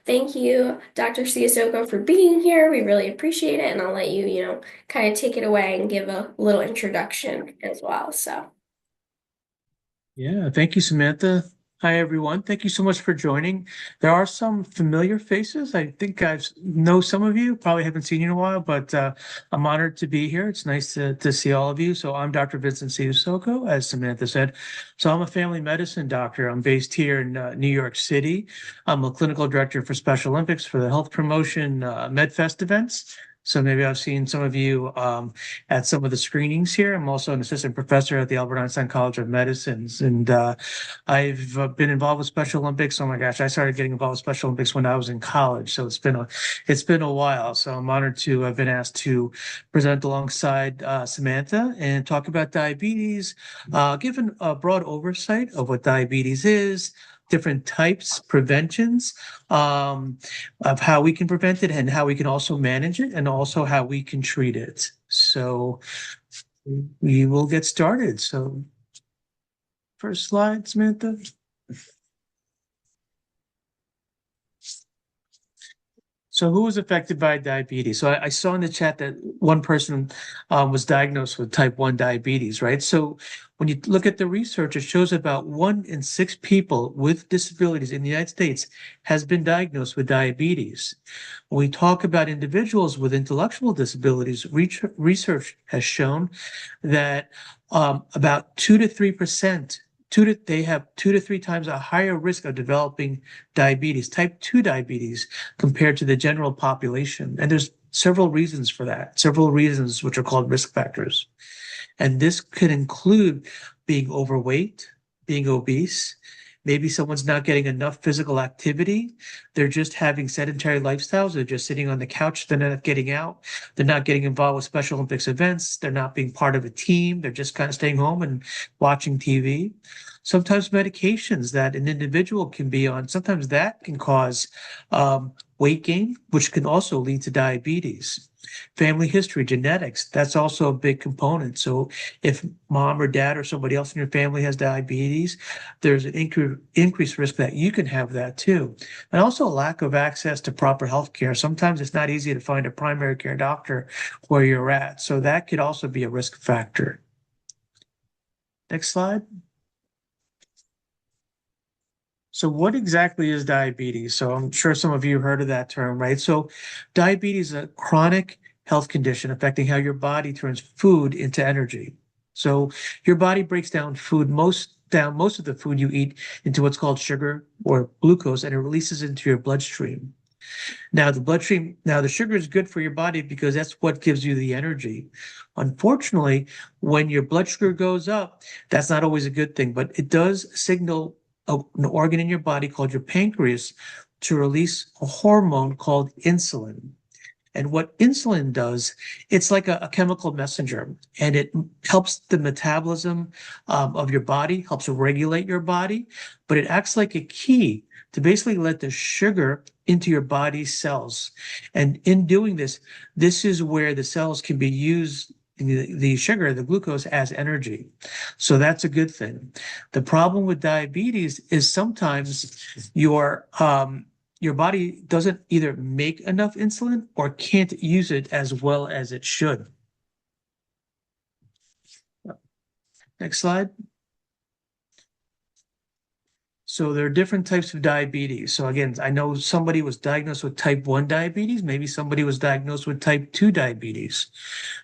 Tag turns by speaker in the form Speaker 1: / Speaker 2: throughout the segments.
Speaker 1: Thank you, Dr. Siasoco, for being here. We really appreciate it, and I'll let you, kind of take it away and give a little introduction as well. So,
Speaker 2: Yeah, thank you, Samantha. Hi, everyone. Thank you so much for joining. There are some familiar faces. I think I know some of you, probably haven't seen you in a while, but I'm honored to be here. It's nice to see all of you. So I'm Dr. Vincent Siasoco, as Samantha said. So I'm a family medicine doctor. I'm based here in New York City. I'm a clinical director for Special Olympics for the Health Promotion MedFest events. So maybe I've seen some of you at some of the screenings here. I'm also an assistant professor at the Albert Einstein College of Medicines, and I've been involved with Special Olympics. Oh my gosh, I started getting involved with Special Olympics when I was in college, so it's been a while. So I'm honored to have been asked to present alongside Samantha and talk about diabetes, given a broad oversight of what diabetes is, different types, preventions, um, of how we can prevent it and how we can also manage it and also how we can treat it. So we will get started. So first slide, Samantha. So who was affected by diabetes? So I saw in the chat that one person was diagnosed with type 1 diabetes, right? So when you look at the research, it shows about 1 in 6 people with disabilities in the United States has been diagnosed with diabetes. When we talk about individuals with intellectual disabilities, research has shown that about 2 to 3%, they have 2 to 3 times a higher risk of developing diabetes, type 2 diabetes, compared to the general population. And there's several reasons for that, several reasons which are called risk factors. And this could include being overweight, being obese. Maybe someone's not getting enough physical activity. They're just having sedentary lifestyles. They're just sitting on the couch. They're not getting out. They're not getting involved with Special Olympics events. They're not being part of a team. They're just kind of staying home and watching TV. Sometimes medications that an individual can be on, sometimes that can cause weight gain, which can also lead to diabetes. Family history, genetics, that's also a big component. So if mom or dad or somebody else in your family has diabetes, there's an increased risk that you can have that too. And also lack of access to proper health care. Sometimes it's not easy to find a primary care doctor where you're at. So that could also be a risk factor. Next slide. So what exactly is diabetes? So I'm sure some of you heard of that term, right? So diabetes is a chronic health condition affecting how your body turns food into energy. So your body breaks down most of the food you eat into what's called sugar or glucose, and it releases into your bloodstream. Now the sugar is good for your body because that's what gives you the energy. Unfortunately, when your blood sugar goes up, that's not always a good thing, but it does signal an organ in your body called your pancreas to release a hormone called insulin. And what insulin does, it's like a chemical messenger, and it helps the metabolism of your body, helps regulate your body, but it acts like a key to basically let the sugar into your body's cells. And in doing this, this is where the cells can be used, the sugar, the glucose, as energy. So that's a good thing. The problem with diabetes is sometimes your body doesn't either make enough insulin or can't use it as well as it should. Next slide. So there are different types of diabetes. So again, I know somebody was diagnosed with type 1 diabetes, maybe somebody was diagnosed with type 2 diabetes.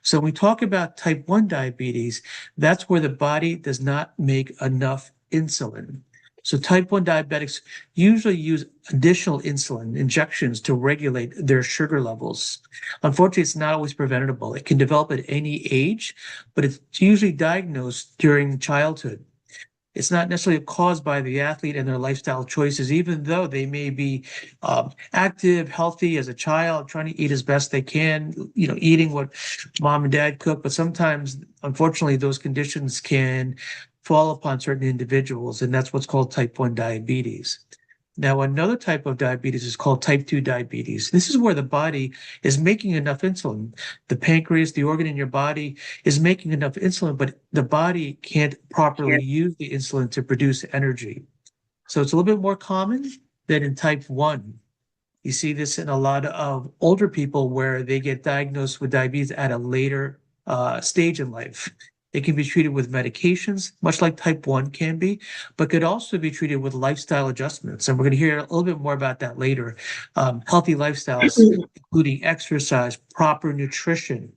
Speaker 2: So when we talk about type 1 diabetes, that's where the body does not make enough insulin. So type 1 diabetics usually use additional insulin injections to regulate their sugar levels. Unfortunately, it's not always preventable. It can develop at any age, but it's usually diagnosed during childhood. It's not necessarily caused by the athlete and their lifestyle choices, even though they may be active, healthy as a child, trying to eat as best they can, eating what mom and dad cook. But sometimes, unfortunately, those conditions can fall upon certain individuals, and that's what's called type 1 diabetes. Now, another type of diabetes is called type 2 diabetes. This is where the body is making enough insulin. The pancreas, the organ in your body, is making enough insulin, but the body can't properly use the insulin to produce energy. So it's a little bit more common than in type 1. You see this in a lot of older people where they get diagnosed with diabetes at a later stage in life. It can be treated with medications, much like type 1 can be, but could also be treated with lifestyle adjustments. And we're going to hear a little bit more about that later. Healthy lifestyles, including exercise, proper nutrition.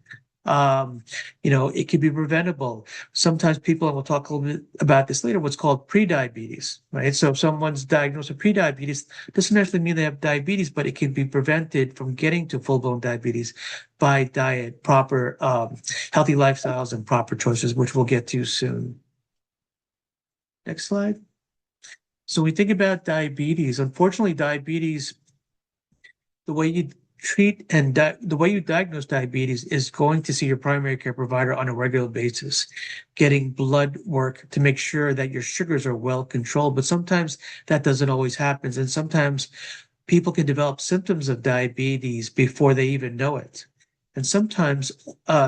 Speaker 2: Um, it can be preventable. Sometimes people, and we'll talk a little bit about this later, what's called prediabetes, right? So if someone's diagnosed with prediabetes, doesn't necessarily mean they have diabetes, but it can be prevented from getting to full-blown diabetes by diet, proper healthy lifestyles, and proper choices, which we'll get to soon. Next slide. So we think about diabetes. Unfortunately, diabetes, the way you treat and the way you diagnose diabetes is going to see your primary care provider on a regular basis, getting blood work to make sure that your sugars are well controlled. But sometimes that doesn't always happen. And sometimes people can develop symptoms of diabetes before they even know it. And sometimes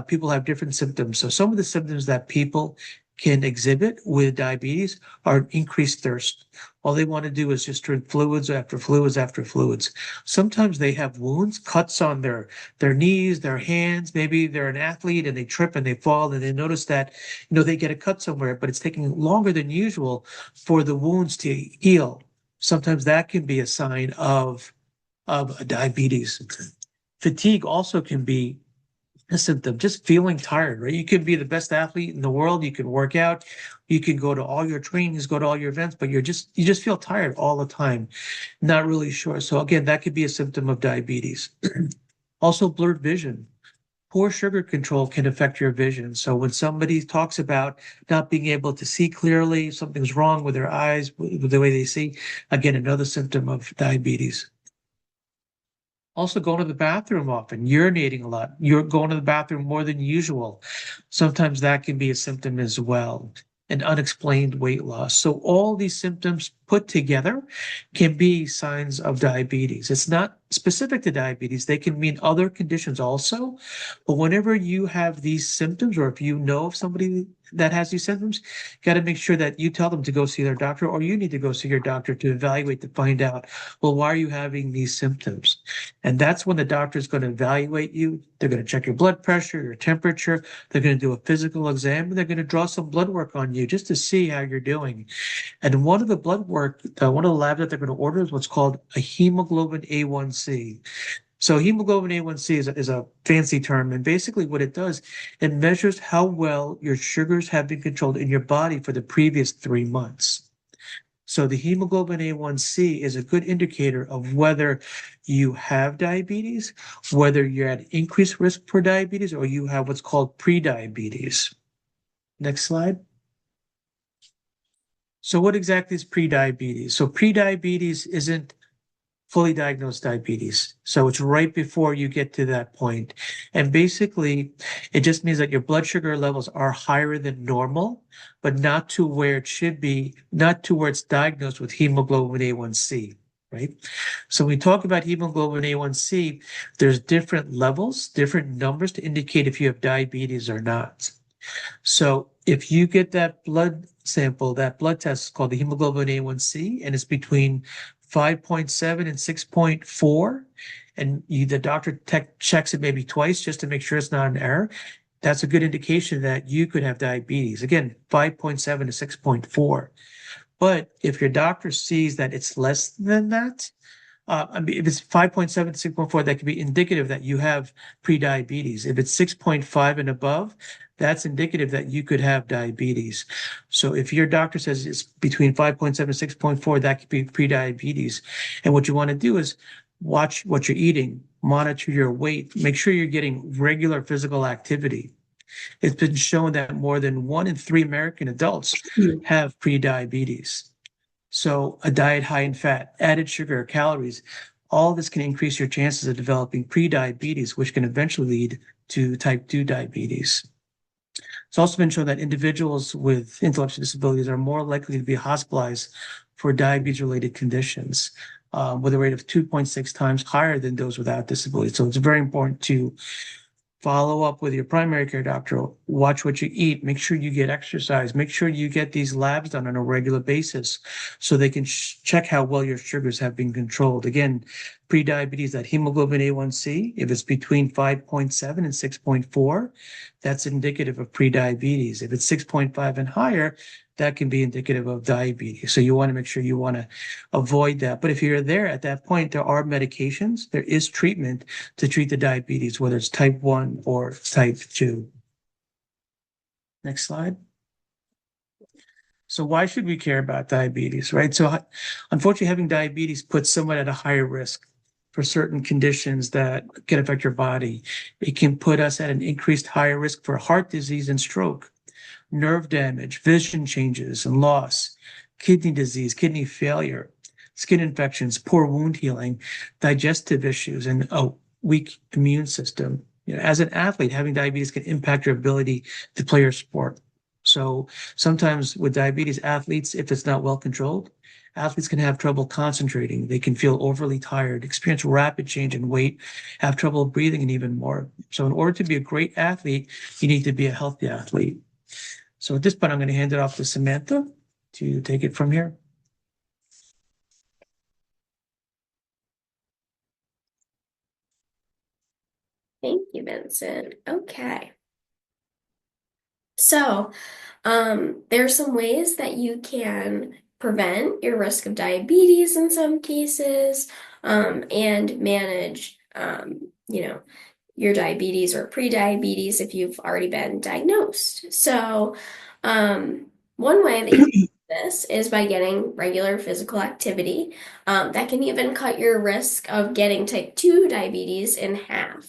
Speaker 2: people have different symptoms. So some of the symptoms that people can exhibit with diabetes are increased thirst. All they want to do is just drink fluids after fluids after fluids. Sometimes they have wounds, cuts on their knees, their hands. Maybe they're an athlete and they trip and they fall and they notice that, they get a cut somewhere, but it's taking longer than usual for the wounds to heal. Sometimes that can be a sign of diabetes. Fatigue also can be a symptom, just feeling tired, right? You could be the best athlete in the world, you can work out, you can go to all your trainings, go to all your events, but you just feel tired all the time, not really sure. So again, that could be a symptom of diabetes. Also, blurred vision. Poor sugar control can affect your vision. So when somebody talks about not being able to see clearly, something's wrong with their eyes, with the way they see, again, another symptom of diabetes. Also going to the bathroom often, urinating a lot. You're going to the bathroom more than usual. Sometimes that can be a symptom as well. And unexplained weight loss. So all these symptoms put together can be signs of diabetes. It's not specific to diabetes. They can mean other conditions also. But whenever you have these symptoms, or if you know of somebody that has these symptoms, you got to make sure that you tell them to go see their doctor, or you need to go see your doctor to evaluate to find out, well, why are you having these symptoms? And that's when the doctor is going to evaluate you. They're going to check your blood pressure, your temperature. They're going to do a physical exam, and they're going to draw some blood work on you just to see how you're doing. And one of the blood work, one of the labs that they're going to order is what's called a hemoglobin A1C. So hemoglobin A1C is a fancy term, and basically what it does, it measures how well your sugars have been controlled in your body for the previous 3 months. So the hemoglobin A1C is a good indicator of whether you have diabetes, whether you're at increased risk for diabetes, or you have what's called prediabetes. Next slide. So what exactly is prediabetes? So prediabetes isn't fully diagnosed diabetes. So it's right before you get to that point. And basically, it just means that your blood sugar levels are higher than normal, but not to where it should be, not to where it's diagnosed with hemoglobin A1C, right? So when we talk about hemoglobin A1C, there's different levels, different numbers to indicate if you have diabetes or not. So if you get that blood sample, that blood test is called the hemoglobin A1C, and it's between 5.7 and 6.4, and the doctor checks it maybe twice just to make sure it's not an error, that's a good indication that you could have diabetes. Again, 5.7 to 6.4. But if your doctor sees that it's less than that, if it's 5.7 to 6.4, that could be indicative that you have prediabetes. If it's 6.5 and above, that's indicative that you could have diabetes. So if your doctor says it's between 5.7 and 6.4, that could be prediabetes. And what you want to do is watch what you're eating, monitor your weight, make sure you're getting regular physical activity. It's been shown that more than 1 in 3 American adults have prediabetes. So a diet high in fat, added sugar, calories, all this can increase your chances of developing prediabetes, which can eventually lead to type 2 diabetes. It's also been shown that individuals with intellectual disabilities are more likely to be hospitalized for diabetes-related conditions, with a rate of 2.6 times higher than those without disabilities. So it's very important to follow up with your primary care doctor, watch what you eat, make sure you get exercise, make sure you get these labs done on a regular basis so they can check how well your sugars have been controlled. Again, prediabetes, that hemoglobin A1C, if it's between 5.7 and 6.4, that's indicative of prediabetes. If it's 6.5 and higher, that can be indicative of diabetes. So you want to make sure you want to avoid that. But if you're there at that point, there are medications, there is treatment to treat the diabetes, whether it's type 1 or type 2. Next slide. So why should we care about diabetes, right? So unfortunately, having diabetes puts someone at a higher risk for certain conditions that can affect your body. It can put us at an increased higher risk for heart disease and stroke, nerve damage, vision changes and loss, kidney disease, kidney failure, skin infections, poor wound healing, digestive issues, and a weak immune system. As an athlete, having diabetes can impact your ability to play your sport. So sometimes with diabetes, athletes, if it's not well controlled, athletes can have trouble concentrating. They can feel overly tired, experience rapid change in weight, have trouble breathing, and even more. So in order to be a great athlete, you need to be a healthy athlete. So at this point, I'm going to hand it off to Samantha to take it from here.
Speaker 1: Thank you, Vincent. Okay. So, there are some ways that you can prevent your risk of diabetes in some cases, and manage, your diabetes or pre-diabetes if you've already been diagnosed. So, one way that you can do this is by getting regular physical activity. That can even cut your risk of getting type 2 diabetes in half,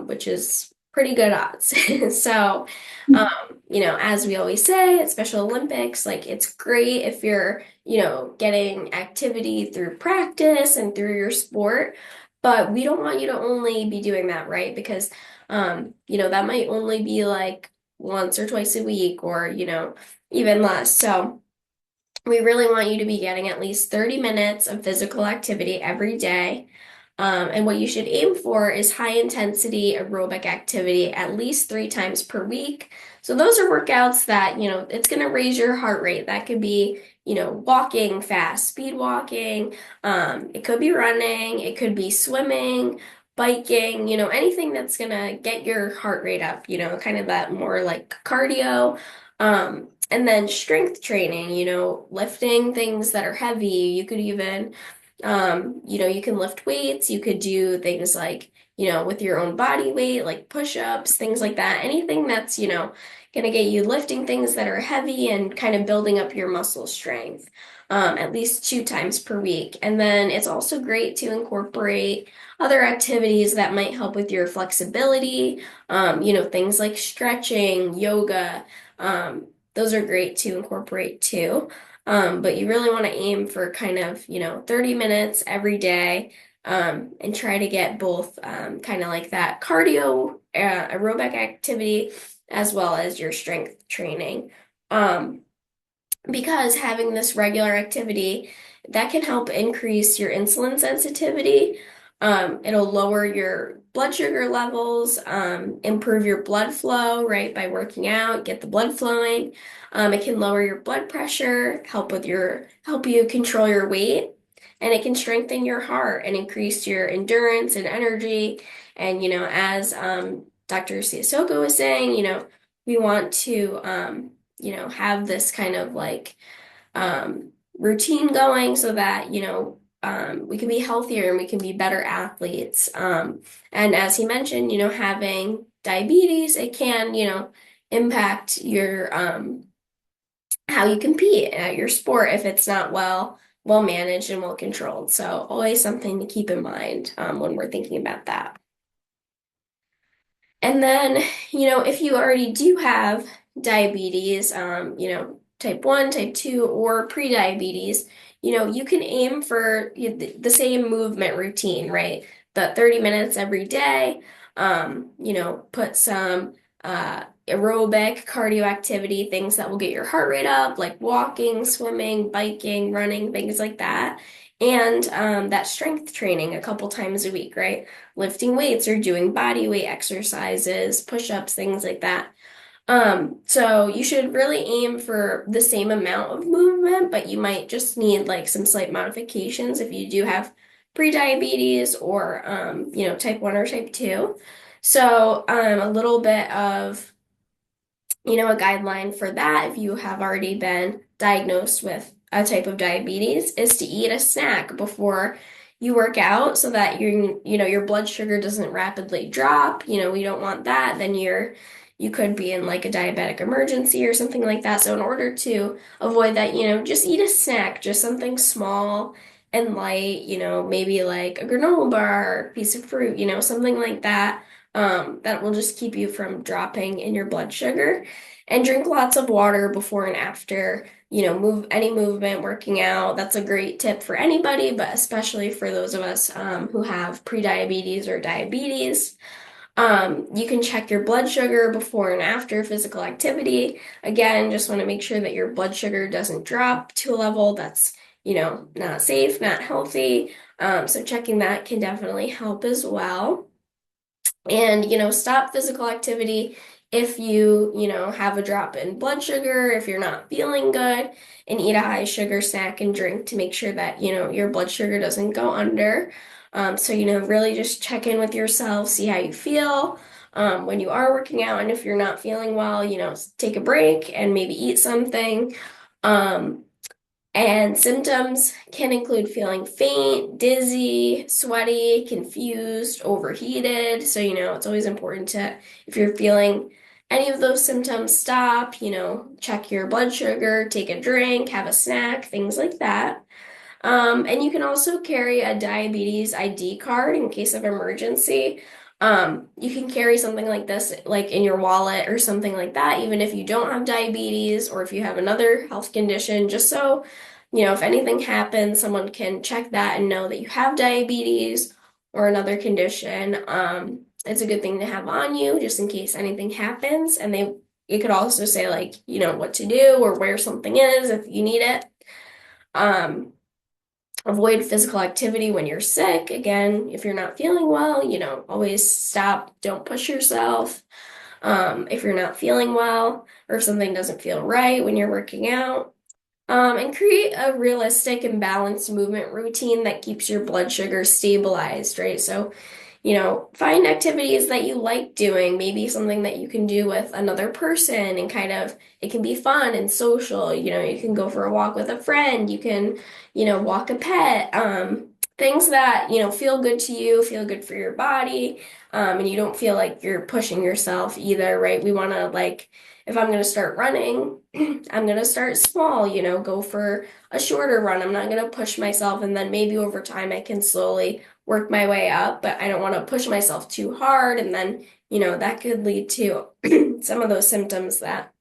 Speaker 1: which is pretty good odds. So, as we always say at Special Olympics, like it's great if you're, getting activity through practice and through your sport, but we don't want you to only be doing that, right? Because, that might only be like once or twice a week or, even less. So we really want you to be getting at least 30 minutes of physical activity every day. And what you should aim for is high intensity aerobic activity at least 3 times per week. So those are workouts that, it's going to raise your heart rate. That could be, walking fast, speed walking. It could be running. It could be swimming, biking, anything that's going to get your heart rate up, kind of that more like cardio. And then strength training, lifting things that are heavy. You could even you can lift weights, you could do things like, with your own body weight, like push-ups, things like that. Anything that's, gonna get you lifting things that are heavy and kind of building up your muscle strength, at least 2 times per week. And then it's also great to incorporate other activities that might help with your flexibility, things like stretching, yoga. Those are great to incorporate too. But you really want to aim for kind of, 30 minutes every day, and try to get both, kind of like that cardio, aerobic activity as well as your strength training. Um, because having this regular activity that can help increase your insulin sensitivity. It'll lower your blood sugar levels, improve your blood flow, right, by working out, get the blood flowing. It can lower your blood pressure, help you control your weight, and it can strengthen your heart and increase your endurance and energy. And as Dr. Siasoco was saying, we want to have this kind of like routine going so that, we can be healthier and we can be better athletes. And as he mentioned, having diabetes, it can, impact your how you compete at your sport if it's not well managed and well controlled. So always something to keep in mind, when we're thinking about that. And then, if you already do have diabetes, type 1, type 2, or pre-diabetes, you can aim for the same movement routine, right? The 30 minutes every day, put some aerobic cardio activity, things that will get your heart rate up, like walking, swimming, biking, running, things like that. and that strength training a couple times a week, right? Lifting weights or doing body weight exercises, push-ups, things like that. So you should really aim for the same amount of movement, but you might just need like some slight modifications if you do have pre-diabetes or type 1 or type 2. So a little bit of a guideline for that if you have already been diagnosed with a type of diabetes is to eat a snack before you work out so that your blood sugar doesn't rapidly drop. We don't want that. Then you could be in like a diabetic emergency or something like that. So in order to avoid that, just eat a snack, just something small and light, maybe like a granola bar, piece of fruit, something like that. That will just keep you from dropping in your blood sugar and drink lots of water before and after, move any movement, working out. That's a great tip for anybody, but especially for those of us who have prediabetes or diabetes. You can check your blood sugar before and after physical activity. Again, just want to make sure that your blood sugar doesn't drop to a level that's, not safe, not healthy. So checking that can definitely help as well. And, stop physical activity if you have a drop in blood sugar, if you're not feeling good, and eat a high sugar snack and drink to make sure that, your blood sugar doesn't go under. So, really just check in with yourself, see how you feel when you are working out. And if you're not feeling well, take a break and maybe eat something. Um, and symptoms can include feeling faint, dizzy, sweaty, confused, overheated. So, it's always important to, if you're feeling any of those symptoms, stop, check your blood sugar, take a drink, have a snack, things like that. And you can also carry a diabetes ID card in case of emergency. You can carry something like this, like in your wallet or something like that, even if you don't have diabetes or if you have another health condition, just so, if anything happens, someone can check that and know that you have diabetes or another condition. It's a good thing to have on you just in case anything happens. And it could also say like, what to do or where something is if you need it. Um, Avoid physical activity when you're sick. Again, if you're not feeling well, always stop. Don't push yourself. If you're not feeling well or if something doesn't feel right when you're working out. And create a realistic and balanced movement routine that keeps your blood sugar stabilized, right? So, find activities that you like doing, maybe something that you can do with another person and kind of, it can be fun and social. You can go for a walk with a friend, you can, walk a pet, things that, feel good to you, feel good for your body, and you don't feel like you're pushing yourself either, right? We want to like, if I'm going to start running, I'm going to start small, go for a shorter run. I'm not going to push myself. And then maybe over time I can slowly work my way up, but I don't want to push myself too hard. And then, that could lead to some of those symptoms that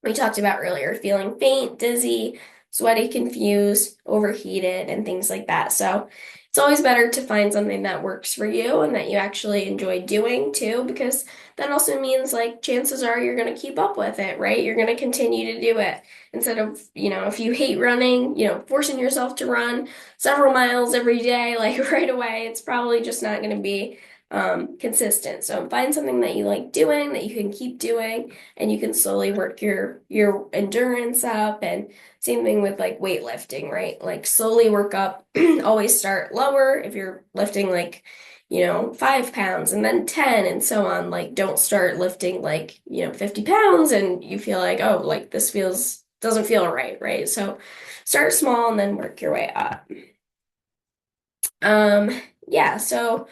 Speaker 1: we talked about earlier, feeling faint, dizzy, sweaty, confused, overheated, and things like that. So it's always better to find something that works for you and that you actually enjoy doing too, because that also means like chances are you're going to keep up with it, right? You're going to continue to do it instead of, if you hate running, forcing yourself to run several miles every day, like right away, it's probably just not going to be consistent. So find something that you like doing, that you can keep doing, and you can slowly work your endurance up. And same thing with like weightlifting, right? Like slowly work up. Always start lower if you're lifting like 5 pounds and then 10 and so on. Like don't start lifting like 50 pounds and you feel like, oh, like this feels doesn't feel right? So start small and then work your way up. um yeah, so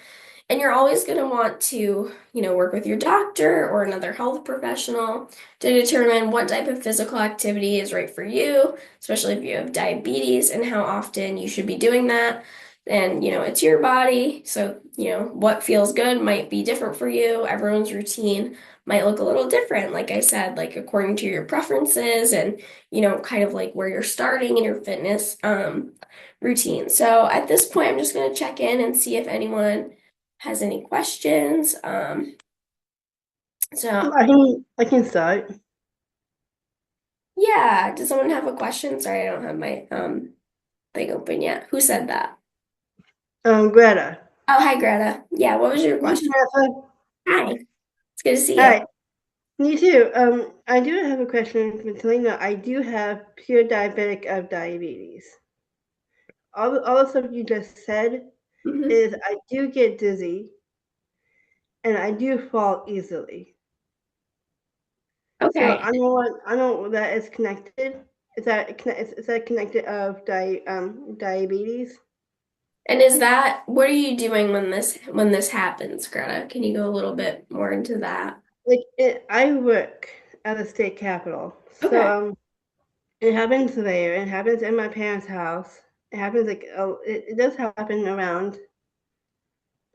Speaker 1: and you're always going to want to, work with your doctor or another health professional to determine what type of physical activity is right for you, especially if you have diabetes, and how often you should be doing that. And, it's your body. So, what feels good might be different for you. Everyone's routine might look a little different, like I said, like according to your preferences and, kind of like where you're starting in your fitness routine. So at this point, I'm just going to check in and see if anyone has any questions. So
Speaker 3: I can start.
Speaker 1: yeah, does someone have a question? Sorry, I don't have my thing open yet. Who said that?
Speaker 3: Greta.
Speaker 1: Oh, hi, Greta. Yeah, what was your
Speaker 3: Hey,
Speaker 1: question?
Speaker 3: Samantha.
Speaker 1: Hi, it's good to see you.
Speaker 3: Hi. Me too. I do have a question for Selena. I do have pure diabetic of diabetes. All the stuff you just said
Speaker 1: Hmm.
Speaker 3: is I do get dizzy and I do fall easily. So
Speaker 1: Okay.
Speaker 3: I don't know what that is connected. Is that connected of diabetes?
Speaker 1: And is that what are you doing when this happens, Greta? Can you go a little bit more into that?
Speaker 3: I work at the state capitol, so
Speaker 1: Okay.
Speaker 3: it happens there. It happens in my parents' house. It happens it does happen around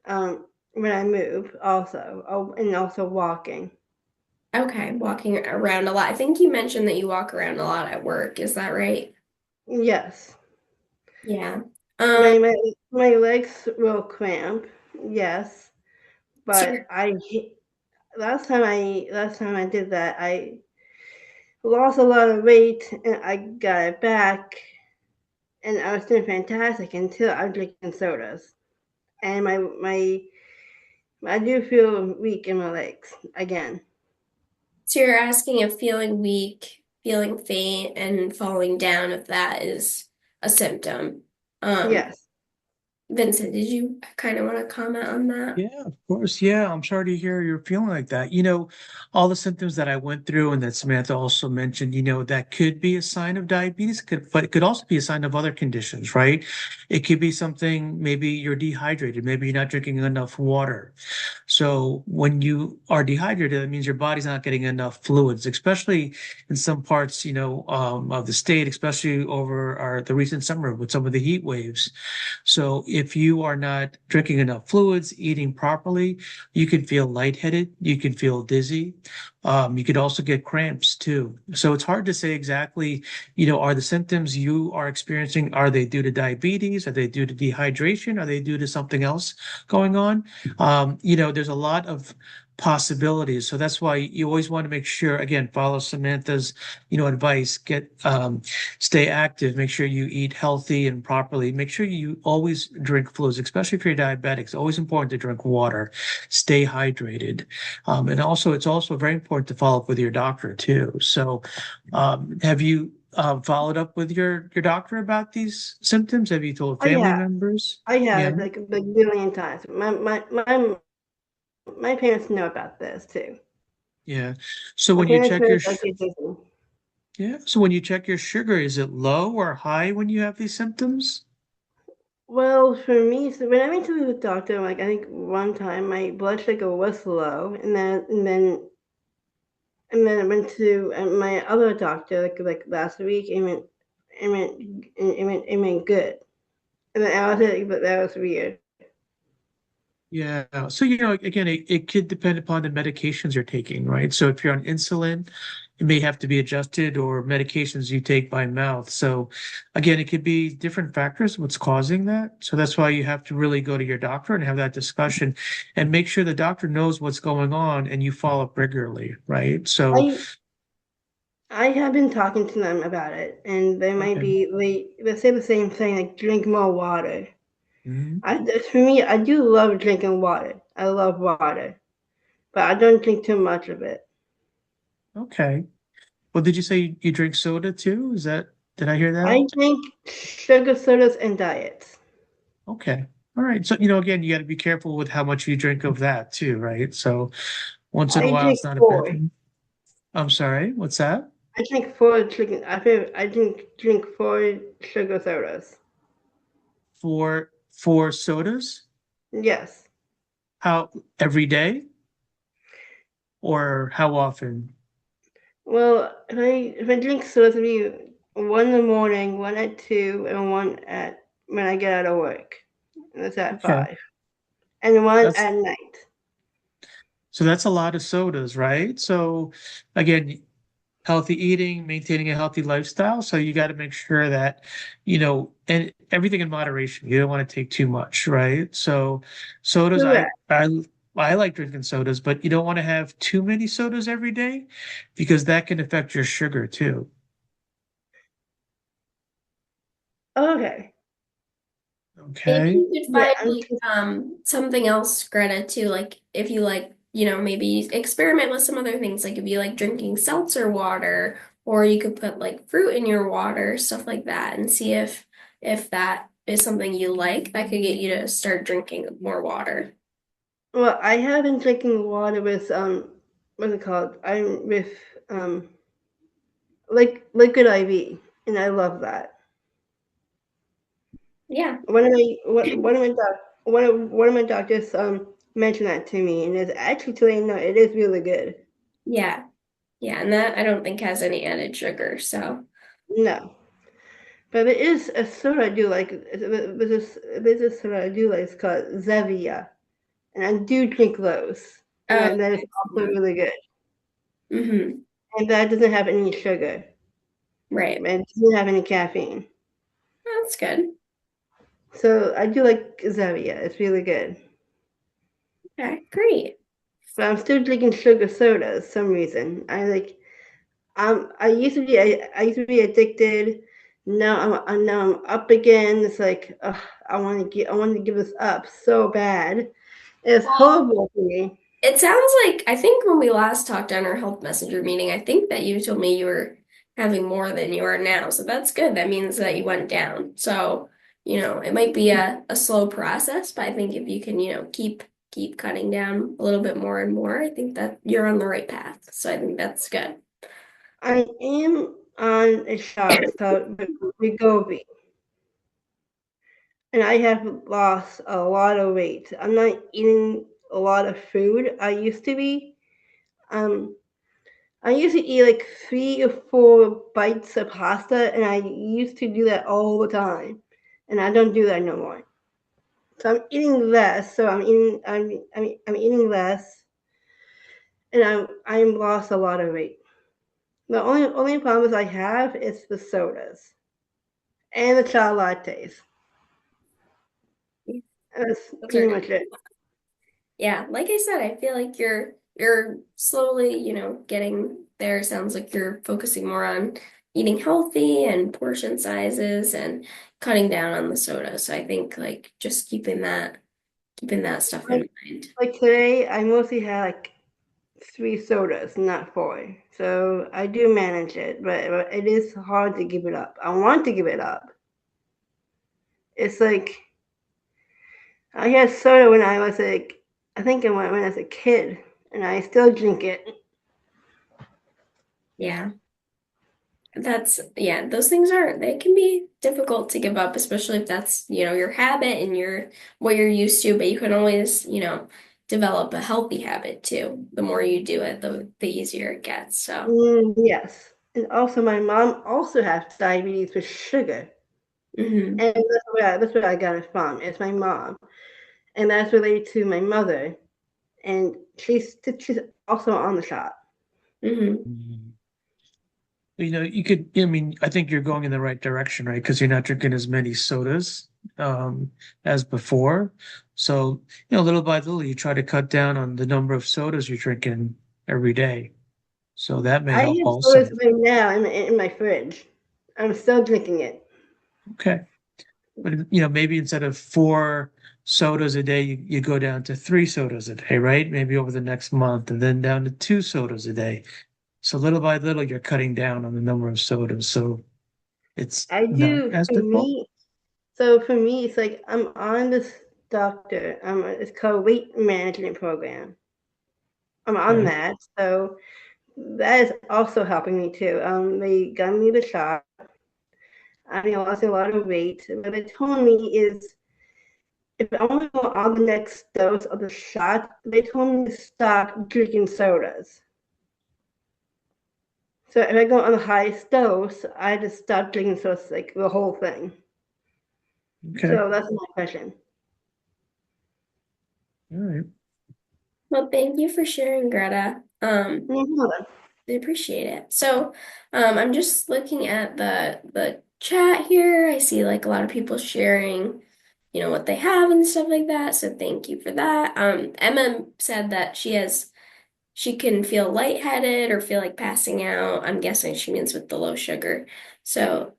Speaker 3: when I move also. Oh, and also walking.
Speaker 1: Okay, walking around a lot. I think you mentioned that you walk around a lot at work. Is that right?
Speaker 3: Yes.
Speaker 1: Yeah. Um,
Speaker 3: My legs will cramp. Yes,
Speaker 1: so
Speaker 3: but last time I did that, I lost a lot of weight and I got it back, and I was doing fantastic until I was drinking sodas, and my I do feel weak in my legs again.
Speaker 1: so you're asking if feeling weak, feeling faint, and falling down, if that is a symptom. Um,
Speaker 3: Yes.
Speaker 1: Vincent, did you kind of want to comment on that?
Speaker 2: Yeah, of course. Yeah, I'm sorry to hear you're feeling like that. All the symptoms that I went through and that Samantha also mentioned, that could be a sign of diabetes, but it could also be a sign of other conditions, right? It could be something, maybe you're dehydrated, maybe you're not drinking enough water. So when you are dehydrated, that means your body's not getting enough fluids, especially in some parts, of the state, especially over the recent summer with some of the heat waves. So if you are not drinking enough fluids, eating properly, you can feel lightheaded, you can feel dizzy. You could also get cramps too. So it's hard to say exactly, are the symptoms you are experiencing, are they due to diabetes? Are they due to dehydration? Are they due to something else going on? There's a lot of possibilities. So that's why you always want to make sure, again, follow Samantha's, advice, stay active, make sure you eat healthy and properly. Make sure you always drink fluids, especially if you're diabetic. It's always important to drink water, stay hydrated. And also, it's also very important to follow up with your doctor too. So, have you followed up with your doctor about these symptoms? Have you told
Speaker 3: Oh
Speaker 2: family
Speaker 3: yeah,
Speaker 2: members?
Speaker 3: I
Speaker 2: Yeah.
Speaker 3: have like a billion times. My parents know about this too.
Speaker 2: Yeah. So
Speaker 3: My
Speaker 2: when you
Speaker 3: parents
Speaker 2: check
Speaker 3: know
Speaker 2: your
Speaker 3: that I get dizzy.
Speaker 2: yeah, so when you check your sugar, is it low or high when you have these symptoms?
Speaker 3: Well, for me, so when I went to the doctor, like I think one time my blood sugar was low, and then I went to my other doctor like last week, and it went good. And then I was like, but that was weird.
Speaker 2: Yeah. So, again, it could depend upon the medications you're taking, right? So if you're on insulin, it may have to be adjusted or medications you take by mouth. So again, it could be different factors what's causing that. So that's why you have to really go to your doctor and have that discussion and make sure the doctor knows what's going on and you follow up regularly, right? So,
Speaker 3: I I have been talking to them about it, and they might
Speaker 2: okay.
Speaker 3: be they say the same thing like drink more water.
Speaker 2: Mhm.
Speaker 3: For me, I do love drinking water. I love water, but I don't drink too much of it.
Speaker 2: Okay. Well, did you say you drink soda too? Did I hear that?
Speaker 3: I drink sugar sodas and diets.
Speaker 2: Okay. All right. So, again, you got to be careful with how much you drink of that too, right? So once in a
Speaker 3: I
Speaker 2: while,
Speaker 3: drink
Speaker 2: it's not a bad
Speaker 3: four.
Speaker 2: thing. I'm sorry. What's that?
Speaker 3: I drink four chicken. I drink four sugar sodas.
Speaker 2: For sodas?
Speaker 3: Yes.
Speaker 2: How every day or how often?
Speaker 3: Well, if I drink sodas, it'll be one in the morning, one at 2, and one at when I get out of work. And that's at
Speaker 2: Okay.
Speaker 3: 5, and one
Speaker 2: That's
Speaker 3: at night.
Speaker 2: so that's a lot of sodas, right? So again, healthy eating, maintaining a healthy lifestyle. So you got to make sure that, and everything in moderation. You don't want to take too much, right? So sodas, I
Speaker 3: Correct.
Speaker 2: I I like drinking sodas, but you don't want to have too many sodas every day because that can affect your sugar too.
Speaker 3: Okay.
Speaker 1: Maybe
Speaker 2: Okay.
Speaker 1: you could
Speaker 3: Yeah,
Speaker 1: find
Speaker 3: I'm
Speaker 1: like something else, Greta, too. Like if you like, maybe experiment with some other things. Like if you like drinking seltzer water, or you could put like fruit in your water, stuff like that, and see if that is something you like. That could get you to start drinking more water.
Speaker 3: well, I have been drinking water with what's it called? I'm with um like liquid IV, and I love that.
Speaker 1: Yeah.
Speaker 3: One of my doctors mentioned that to me, and it's actually today no, it is really good.
Speaker 1: Yeah. Yeah, and that I don't think has any added sugar, so
Speaker 3: No, but there is a soda I do like. There's a soda I do like. It's called Zevia, and I do drink those, and
Speaker 1: oh,
Speaker 3: that is also really good.
Speaker 1: mm-hmm.
Speaker 3: And that doesn't have any sugar,
Speaker 1: Right.
Speaker 3: and it doesn't have any caffeine.
Speaker 1: That's good.
Speaker 3: So I do like Zevia. It's really good.
Speaker 1: Okay, great.
Speaker 3: But I'm still drinking sugar sodas some reason. I used to be addicted. Now I'm up again. It's like ugh, I want to give this up so bad. It's
Speaker 1: Well,
Speaker 3: horrible for me.
Speaker 1: it sounds like I think when we last talked on our health messenger meeting, I think that you told me you were having more than you are now. So that's good. That means that you went down. So, it might be a slow process, but I think if you can, keep cutting down a little bit more and more, I think that you're on the right path. So I think that's good.
Speaker 3: I am on a shot. It's called Wegovy, and I have lost a lot of weight. I'm not eating a lot of food. I used to be. Um, I used to eat like 3 or 4 bites of pasta, and I used to do that all the time, and I don't do that no more. So I'm eating less. So I'm eating less, and I'm lost a lot of weight. The only problems I have is the sodas and the chai lattes. That's
Speaker 1: Those are
Speaker 3: pretty
Speaker 1: good.
Speaker 3: much it.
Speaker 1: Yeah, like I said, I feel like you're slowly, getting there. Sounds like you're focusing more on eating healthy and portion sizes and cutting down on the soda. So I think like just keeping that stuff
Speaker 3: Like
Speaker 1: in mind.
Speaker 3: like today, I mostly had like 3 sodas, not 4. So I do manage it, but it is hard to give it up. I want to give it up. It's like I had soda when I was like, I think when I was a kid, and I still drink it.
Speaker 1: Yeah. Yeah, those things they can be difficult to give up, especially if that's, your habit and what you're used to, but you can always, develop a healthy habit too. The more you do it, the easier it gets. So,
Speaker 3: Yes, and also my mom also has diabetes with sugar,
Speaker 1: hmm
Speaker 3: and that's where I got it from. It's my mom, and that's related to my mother, and she's also on the shop.
Speaker 1: hmm
Speaker 2: Mhm. You could, I mean, I think you're going in the right direction, right? Because you're not drinking as many sodas as before. So, little by little, you try to cut down on the number of sodas you're drinking every day. So that may
Speaker 3: I
Speaker 2: help
Speaker 3: have sodas
Speaker 2: also.
Speaker 3: right now in my fridge. I'm still drinking it.
Speaker 2: Okay. But, maybe instead of 4 sodas a day, you go down to 3 sodas a day, right? Maybe over the next month, and then down to 2 sodas a day. So little by little, you're cutting down on the number of sodas. So it's
Speaker 3: I
Speaker 2: not
Speaker 3: do
Speaker 2: as
Speaker 3: for
Speaker 2: difficult.
Speaker 3: me. So for me, it's like I'm on this doctor. It's called weight management program. I'm on
Speaker 2: Okay.
Speaker 3: that, so that is also helping me too. They got me the shot. I lost a lot of weight. What they told me is if I want to go on the next dose of the shot, they told me to stop drinking sodas. So if I go on the highest dose, I just stop drinking sodas, like the whole thing.
Speaker 2: Okay.
Speaker 3: So that's my question.
Speaker 2: All right.
Speaker 1: Well, thank you for sharing, Greta.
Speaker 3: Mhm.
Speaker 1: I appreciate it. So, I'm just looking at the chat here. I see like a lot of people sharing, what they have and stuff like that. So thank you for that. Emma said that she has she can feel lightheaded or feel like passing out. I'm guessing she means with the low sugar. So,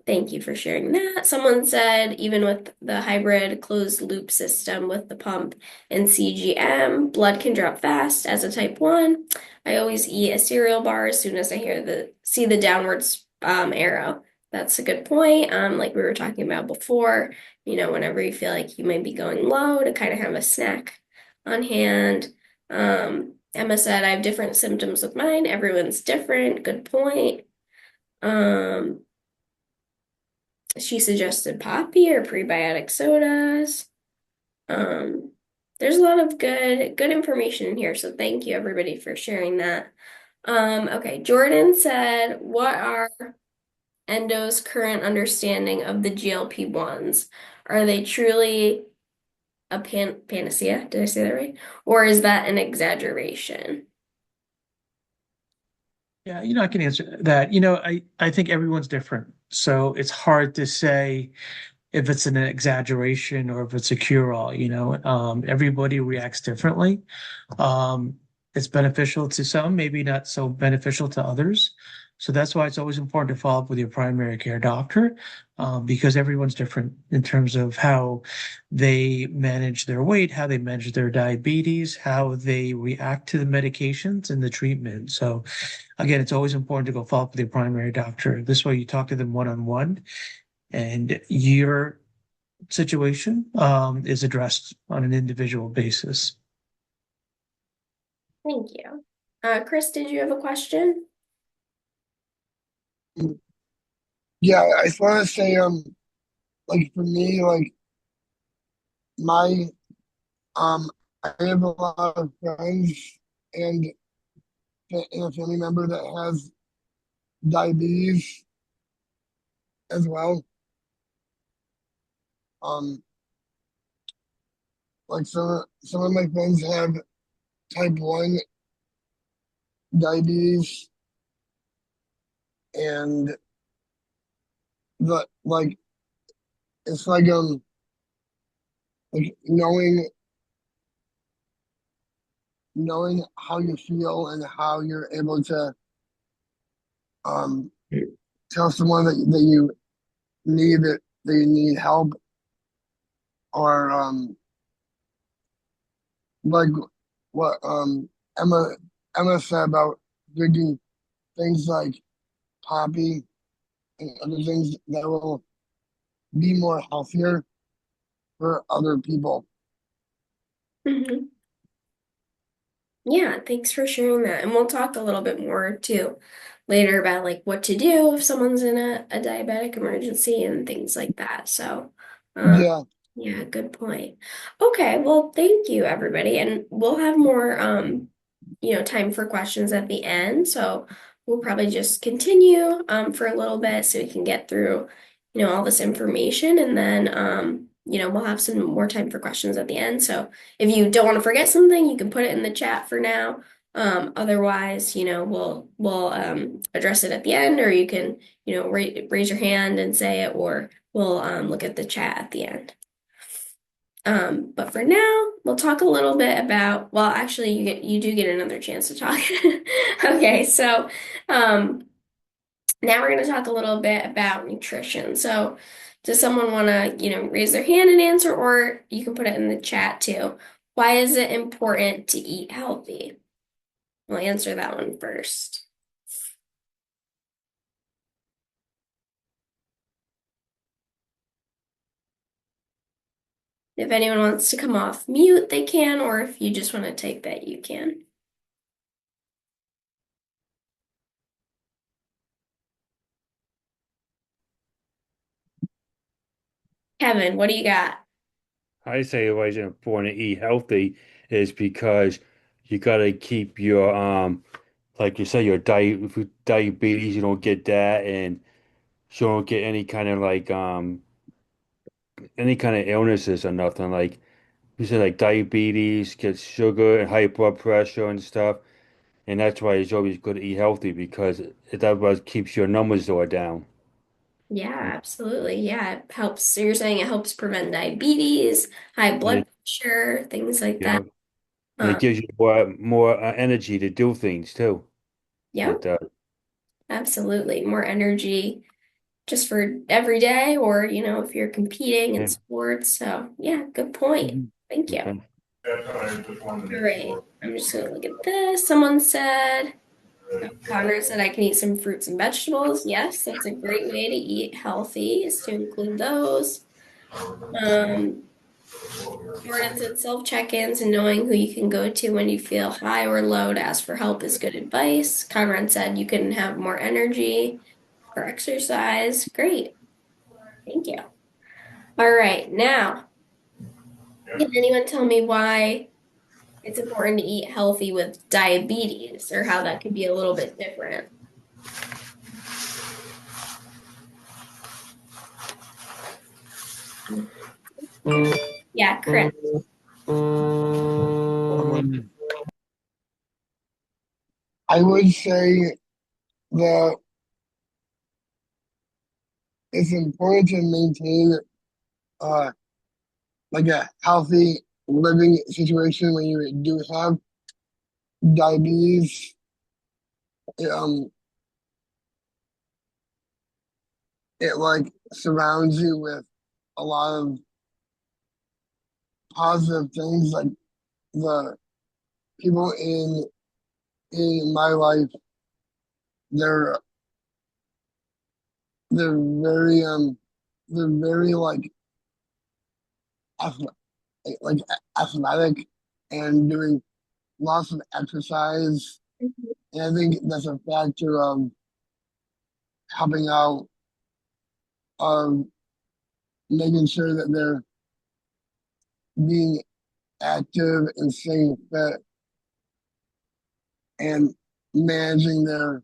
Speaker 1: thank you for sharing that. Someone said even with the hybrid closed loop system with the pump and CGM, blood can drop fast as a type 1. I always eat a cereal bar as soon as I see the downwards arrow. That's a good point. Like we were talking about before, whenever you feel like you might be going low, to kind of have a snack on hand. Emma said, I have different symptoms with mine. Everyone's different. Good point. Um, she suggested poppy or prebiotic sodas. Um, there's a lot of good information in here, so thank you everybody for sharing that. Okay, Jordan said, what are Endo's current understanding of the GLP-1s? Are they truly a panacea? Did I say that right? Or is that an exaggeration?
Speaker 2: Yeah, I can answer that. I think everyone's different. So it's hard to say if it's an exaggeration or if it's a cure-all. Everybody reacts differently. Um, it's beneficial to some, maybe not so beneficial to others. So that's why it's always important to follow up with your primary care doctor, because everyone's different in terms of how they manage their weight, how they manage their diabetes, how they react to the medications and the treatment. So again, it's always important to go follow up with your primary doctor. This way you talk to them one-on-one and your situation is addressed on an individual basis.
Speaker 1: Thank you. Chris, did you have a question?
Speaker 4: Yeah, I just want to say, like for me, like my, I have a lot of friends and, and a family member that has diabetes as well. Um, like some of my friends have type 1 diabetes, and the it's like knowing how you feel and how you're able to um tell someone that you need help, or like what Emma Emma said about drinking things like poppy and other things that will be more healthier for other people.
Speaker 1: Mhm. Yeah, thanks for sharing that. And we'll talk a little bit more too later about like what to do if someone's in a diabetic emergency and things like that. So, um,
Speaker 4: Yeah,
Speaker 1: yeah, good point. Okay, well, thank you everybody. And we'll have more time for questions at the end. So we'll probably just continue for a little bit so we can get through, all this information and then we'll have some more time for questions at the end. So if you don't want to forget something, you can put it in the chat for now. Otherwise, we'll address it at the end, or you can, raise your hand and say it, or we'll look at the chat at the end. But for now, we'll talk a little bit about, well, actually you do get another chance to talk. Okay, so um now we're going to talk a little bit about nutrition. So does someone want to, raise their hand and answer, or you can put it in the chat too. Why is it important to eat healthy? We'll answer that one first. If anyone wants to come off mute, they can, or if you just want to take that, you can. Kevin, what do you got?
Speaker 5: I say why it's important to eat healthy is because you gotta keep your like you say your diabetes, you don't get that, and you don't get any kind of illnesses or nothing. Like you said, like diabetes, get sugar and high blood pressure and stuff, and that's why it's always good to eat healthy because that what keeps your numbers all down.
Speaker 1: Yeah, absolutely. Yeah, it helps. So you're saying it helps prevent diabetes, high
Speaker 5: Yeah,
Speaker 1: blood pressure, things like
Speaker 5: yeah,
Speaker 1: that.
Speaker 5: And it
Speaker 1: Um,
Speaker 5: gives you more energy to do things too.
Speaker 1: yeah,
Speaker 5: It does.
Speaker 1: absolutely. More energy just for every day or, if you're competing in
Speaker 5: Yeah.
Speaker 1: sports. So, yeah, good point.
Speaker 2: Mhm.
Speaker 1: Thank you.
Speaker 5: Okay.
Speaker 1: All right. I'm just gonna look at this. Someone said, Connor said I can eat some fruits and vegetables. Yes, that's a great way to eat healthy, is to include those. Um, Jordan said self-check-ins and knowing who you can go to when you feel high or low to ask for help is good advice. Conrad said you can have more energy for exercise. Great. Thank you. All right, now, can anyone tell me why it's important to eat healthy with diabetes or how that could be a little bit different? Yeah, Chris.
Speaker 2: Um,
Speaker 4: I would say that it's important to maintain uh like a healthy living situation when you do have diabetes. It, it like surrounds you with a lot of positive things. Like the people in my life, they're they're very they're very ath- like athletic and doing lots of exercise. And I think that's a factor of helping out, of making sure that they're being active and staying fit and managing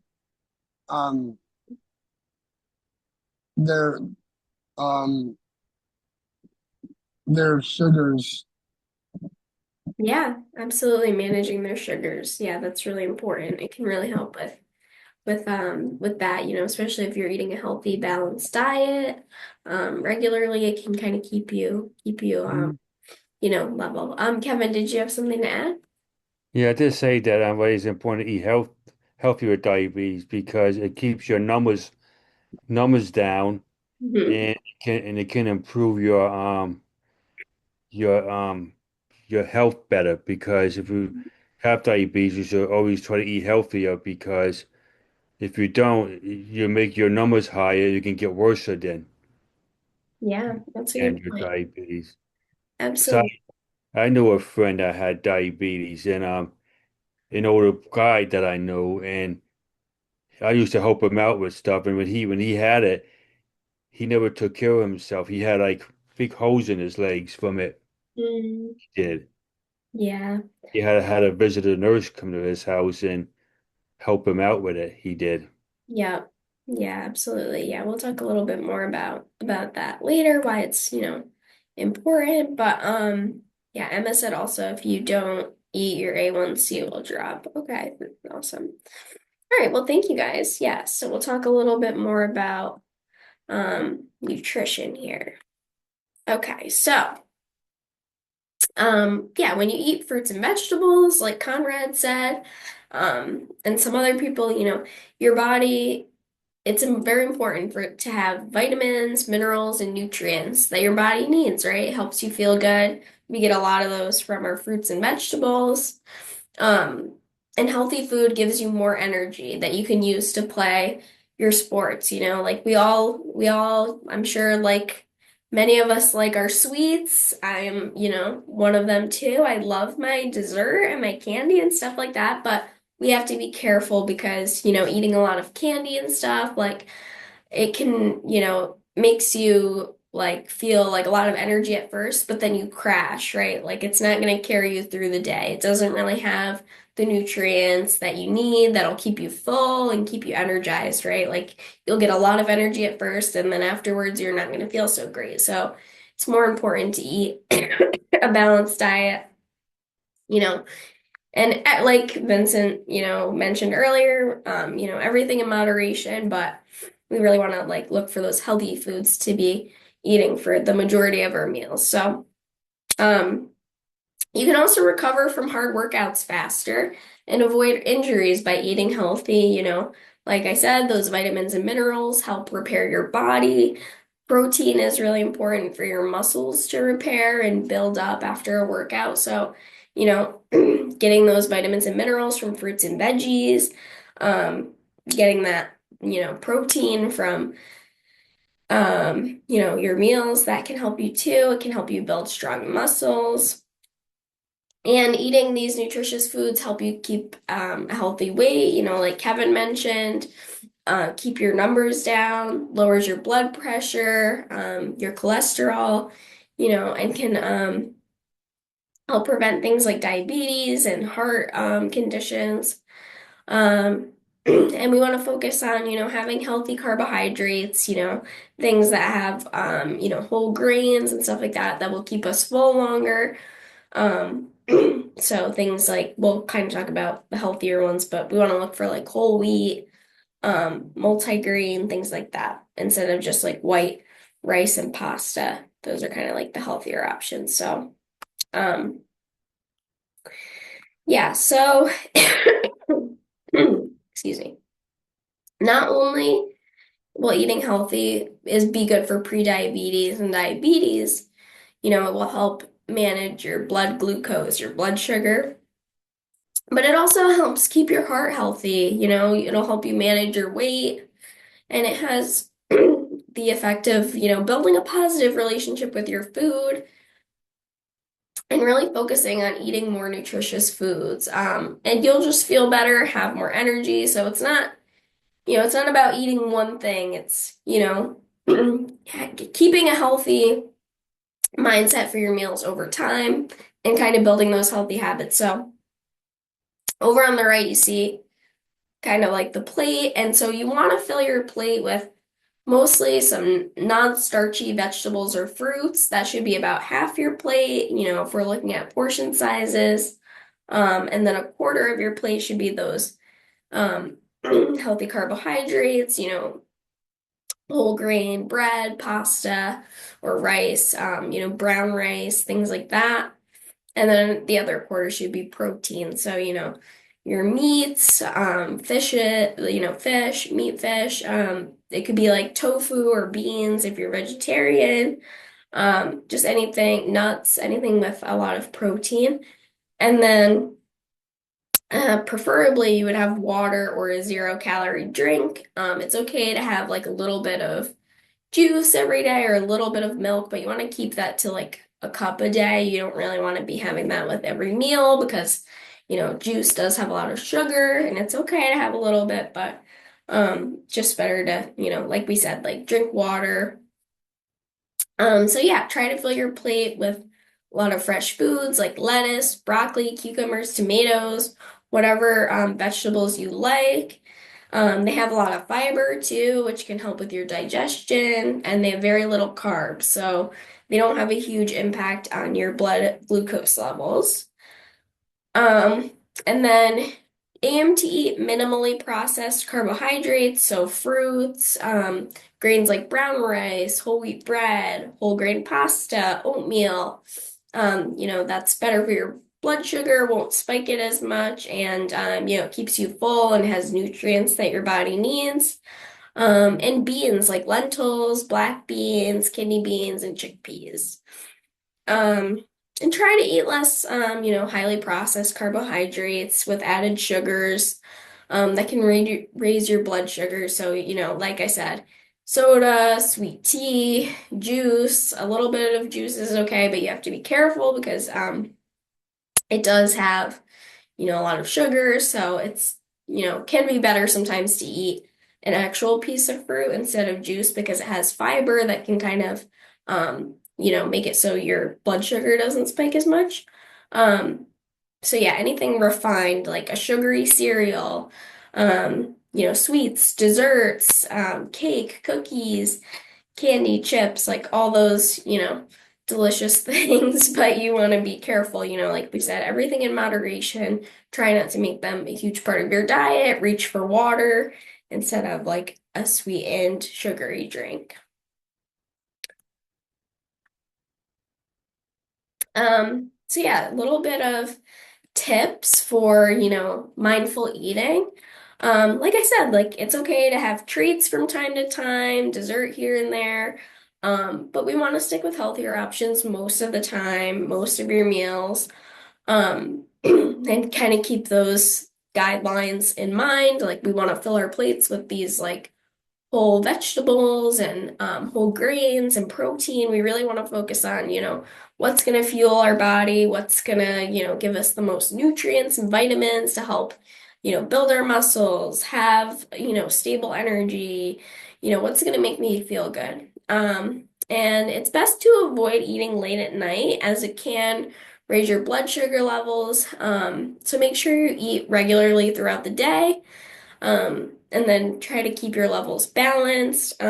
Speaker 4: um their um their sugars.
Speaker 1: Yeah, absolutely managing their sugars. Yeah, that's really important. It can really help with that, especially if you're eating a healthy, balanced diet regularly, it can kind of keep you
Speaker 2: mhm.
Speaker 1: level. Kevin, did you have something to add?
Speaker 5: Yeah, I did say that why it's important to eat healthy with diabetes because it keeps your numbers down
Speaker 1: Hmm.
Speaker 5: and it can improve your your health better because if you have diabetes, you should always try to eat healthier because if you don't, you make your numbers higher, you can get worse then
Speaker 1: Yeah, that's a
Speaker 5: and
Speaker 1: good
Speaker 5: your
Speaker 1: point.
Speaker 5: diabetes. So
Speaker 1: Absolutely.
Speaker 5: I knew a friend that had diabetes and an older guy that I knew and I used to help him out with stuff and when he had it, he never took care of himself. He had like big holes in his legs from it.
Speaker 1: Mm,
Speaker 5: He did.
Speaker 1: yeah.
Speaker 5: He had a visitor nurse come to his house and help him out with it. He did.
Speaker 1: Yeah. Yeah, absolutely. Yeah, we'll talk a little bit more about that later, why it's, important. But yeah, Emma said also if you don't eat, your A1C will drop. Okay, awesome. All right, well, thank you guys. Yeah, so we'll talk a little bit more about nutrition here. Okay, so yeah, when you eat fruits and vegetables, like Conrad said, and some other people, your body, it's very important for it to have vitamins, minerals, and nutrients that your body needs, right? It helps you feel good. We get a lot of those from our fruits and vegetables. Um, and healthy food gives you more energy that you can use to play your sports, like we all, I'm sure like many of us like our sweets. I am, one of them too. I love my dessert and my candy and stuff like that, but we have to be careful because, eating a lot of candy and stuff, like it can, makes you like feel like a lot of energy at first, but then you crash, right? Like it's not going to carry you through the day. It doesn't really have the nutrients that you need that'll keep you full and keep you energized, right? Like you'll get a lot of energy at first, and then afterwards, you're not going to feel so great. So it's more important to eat a balanced diet, you know, and like Vincent, mentioned earlier, everything in moderation, but we really want to like look for those healthy foods to be eating for the majority of our meals. So, um, You can also recover from hard workouts faster and avoid injuries by eating healthy, Like I said, those vitamins and minerals help repair your body. Protein is really important for your muscles to repair and build up after a workout. So, getting those vitamins and minerals from fruits and veggies, getting that, protein from your meals, that can help you too. It can help you build strong muscles. And eating these nutritious foods help you keep a healthy weight, like Kevin mentioned, keep your numbers down, lowers your blood pressure, your cholesterol, and can help prevent things like diabetes and heart conditions. Um, and we want to focus on, having healthy carbohydrates, things that have, whole grains and stuff like that that will keep us full longer. Um, so things like, we'll kind of talk about the healthier ones, but we want to look for like whole wheat, multigrain, things like that, instead of just like white rice and pasta. Those are kind of like the healthier options. So, um, yeah, so excuse me. Not only will eating healthy is be good for pre-diabetes and diabetes, it will help manage your blood glucose, your blood sugar. But it also helps keep your heart healthy, it'll help you manage your weight, and it has the effect of, building a positive relationship with your food and really focusing on eating more nutritious foods. And you'll just feel better, have more energy. So it's not about eating one thing. It's, keeping a healthy mindset for your meals over time and kind of building those healthy habits. So over on the right, you see kind of like the plate. And so you want to fill your plate with mostly some non-starchy vegetables or fruits. That should be about half your plate, if we're looking at portion sizes. And then a quarter of your plate should be those healthy carbohydrates, whole grain, bread, pasta, or rice, brown rice, things like that. And then the other quarter should be protein. So, your meats, fish, meat, fish. It could be like tofu or beans if you're vegetarian. Just anything, nuts, anything with a lot of protein. And then preferably you would have water or a 0-calorie drink. It's okay to have like a little bit of juice every day or a little bit of milk, but you want to keep that to like a cup a day. You don't really want to be having that with every meal because, juice does have a lot of sugar and it's okay to have a little bit, but just better to, like we said, like drink water. So yeah, try to fill your plate with a lot of fresh foods like lettuce, broccoli, cucumbers, tomatoes, whatever vegetables you like. They have a lot of fiber too, which can help with your digestion, and they have very little carbs, so they don't have a huge impact on your blood glucose levels. Um, and then aim to eat minimally processed carbohydrates, so fruits, grains like brown rice, whole wheat bread, whole grain pasta, oatmeal. That's better for your blood sugar, won't spike it as much, and it keeps you full and has nutrients that your body needs. And beans like lentils, black beans, kidney beans, and chickpeas. Um, and try to eat less, highly processed carbohydrates with added sugars, that can raise your blood sugar. So, like I said, soda, sweet tea, juice, a little bit of juice is okay, but you have to be careful because, it does have, a lot of sugar. So it's, can be better sometimes to eat an actual piece of fruit instead of juice because it has fiber that can kind of, make it so your blood sugar doesn't spike as much. Um, so yeah, anything refined like a sugary cereal, sweets, desserts, cake, cookies, candy, chips, like all those, delicious things, but you want to be careful, like we said, everything in moderation. Try not to make them a huge part of your diet. Reach for water instead of like a sweetened, sugary drink. So yeah, a little bit of tips for, mindful eating. Like I said, like it's okay to have treats from time to time, dessert here and there. But we want to stick with healthier options most of the time, most of your meals, and kind of keep those guidelines in mind. Like we want to fill our plates with these like whole vegetables and whole grains and protein. We really want to focus on, what's going to fuel our body, what's going to, give us the most nutrients and vitamins to help, build our muscles, have, stable energy, what's going to make me feel good. And it's best to avoid eating late at night as it can raise your blood sugar levels. So make sure you eat regularly throughout the day, and then try to keep your levels balanced.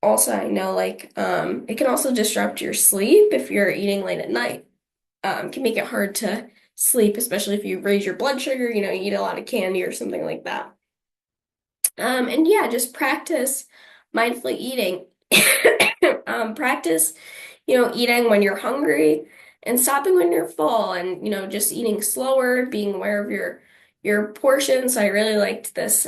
Speaker 1: Also, I know like it can also disrupt your sleep if you're eating late at night. It can make it hard to sleep, especially if you raise your blood sugar, you eat a lot of candy or something like that. And yeah, just practice mindfully eating. Practice, eating when you're hungry and stopping when you're full and, just eating slower, being aware of your portions. So I really liked this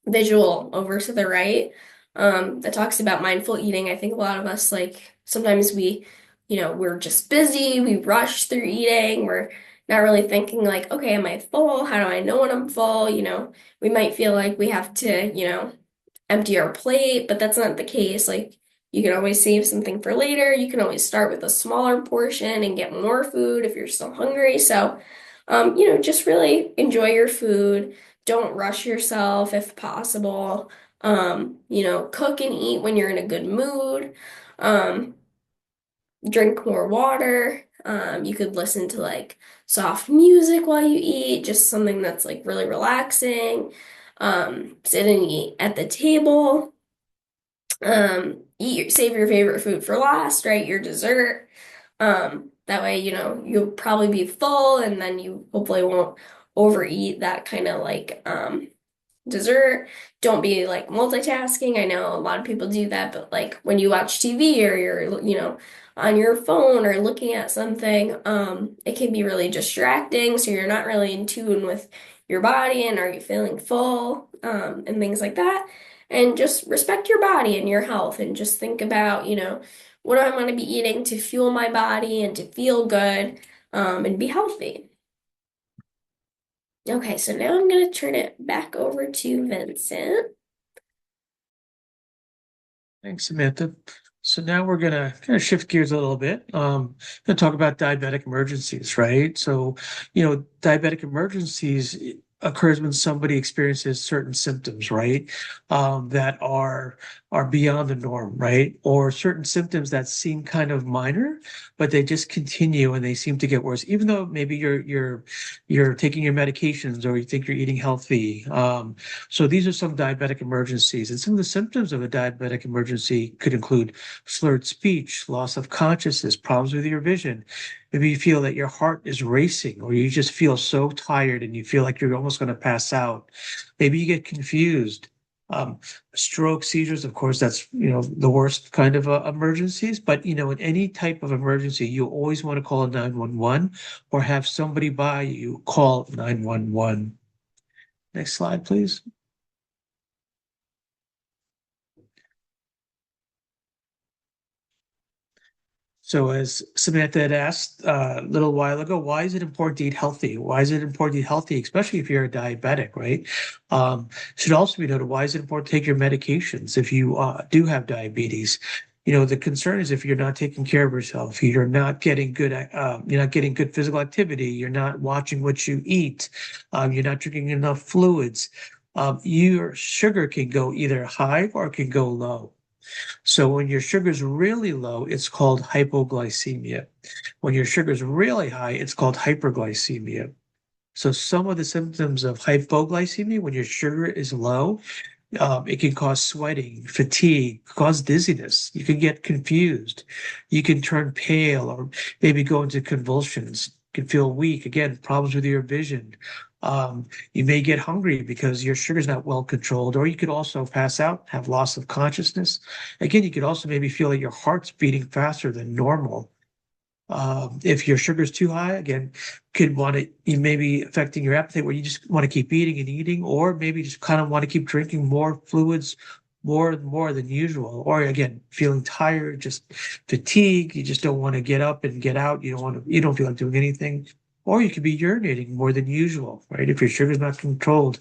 Speaker 1: visual over to the right, that talks about mindful eating. I think a lot of us, like, sometimes we're just busy, we rush through eating, we're not really thinking, like, okay, am I full? How do I know when I'm full? We might feel like we have to, empty our plate, but that's not the case. Like, you can always save something for later. You can always start with a smaller portion and get more food if you're still hungry. So, just really enjoy your food. Don't rush yourself if possible. Cook and eat when you're in a good mood. Um, Drink more water. You could listen to like soft music while you eat, just something that's like really relaxing. Sit and eat at the table. Save your favorite food for last, right? Your dessert. That way, you'll probably be full and then you hopefully won't overeat that kind of like dessert. Don't be like multitasking. I know a lot of people do that, but like when you watch TV or you're, on your phone or looking at something, it can be really distracting. So you're not really in tune with your body and are you feeling full, and things like that. And just respect your body and your health and just think about, what do I want to be eating to fuel my body and to feel good, and be healthy. Okay, so now I'm going to turn it back over to Vincent.
Speaker 2: Thanks, Samantha. So now we're gonna kind of shift gears a little bit. Gonna talk about diabetic emergencies, right? So, diabetic emergencies occurs when somebody experiences certain symptoms, right? That are beyond the norm, right? Or certain symptoms that seem kind of minor, but they just continue and they seem to get worse, even though maybe you're taking your medications or you think you're eating healthy. So these are some diabetic emergencies, and some of the symptoms of a diabetic emergency could include slurred speech, loss of consciousness, problems with your vision. Maybe you feel that your heart is racing, or you just feel so tired and you feel like you're almost going to pass out. Maybe you get confused. Um, Stroke, seizures, of course, that's the worst kind of emergencies. But in any type of emergency, you always want to call 911 or have somebody by you call 911. Next slide, please. So as Samantha had asked a little while ago, why is it important to eat healthy? Why is it important to eat healthy, especially if you're a diabetic, right? Should also be noted, why is it important to take your medications if you do have diabetes? The concern is if you're not taking care of yourself, you're not getting good physical activity, you're not watching what you eat, you're not drinking enough fluids, your sugar can go either high or it can go low. So when your sugar's really low, it's called hypoglycemia. When your sugar's really high, it's called hyperglycemia. So some of the symptoms of hypoglycemia, when your sugar is low, it can cause sweating, fatigue, cause dizziness. You can get confused. You can turn pale or maybe go into convulsions. You can feel weak. Again, problems with your vision. You may get hungry because your sugar's not well controlled, or you could also pass out, have loss of consciousness. Again, you could also maybe feel that your heart's beating faster than normal. If your sugar's too high, again, you may be affecting your appetite where you just want to keep eating and eating, or maybe just kind of want to keep drinking more fluids, more than usual. Or again, feeling tired, just fatigue, you just don't want to get up and get out. You don't feel like doing anything. Or you could be urinating more than usual, right? If your sugar's not controlled,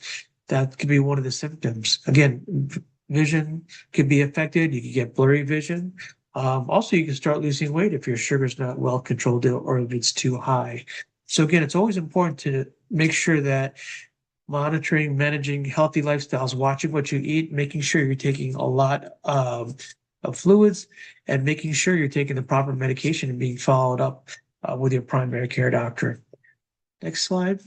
Speaker 2: that could be one of the symptoms. Again, vision could be affected. You could get blurry vision. Also, you can start losing weight if your sugar's not well controlled or if it's too high. So again, it's always important to make sure that monitoring, managing healthy lifestyles, watching what you eat, making sure you're taking a lot of fluids, and making sure you're taking the proper medication and being followed up with your primary care doctor. Next slide.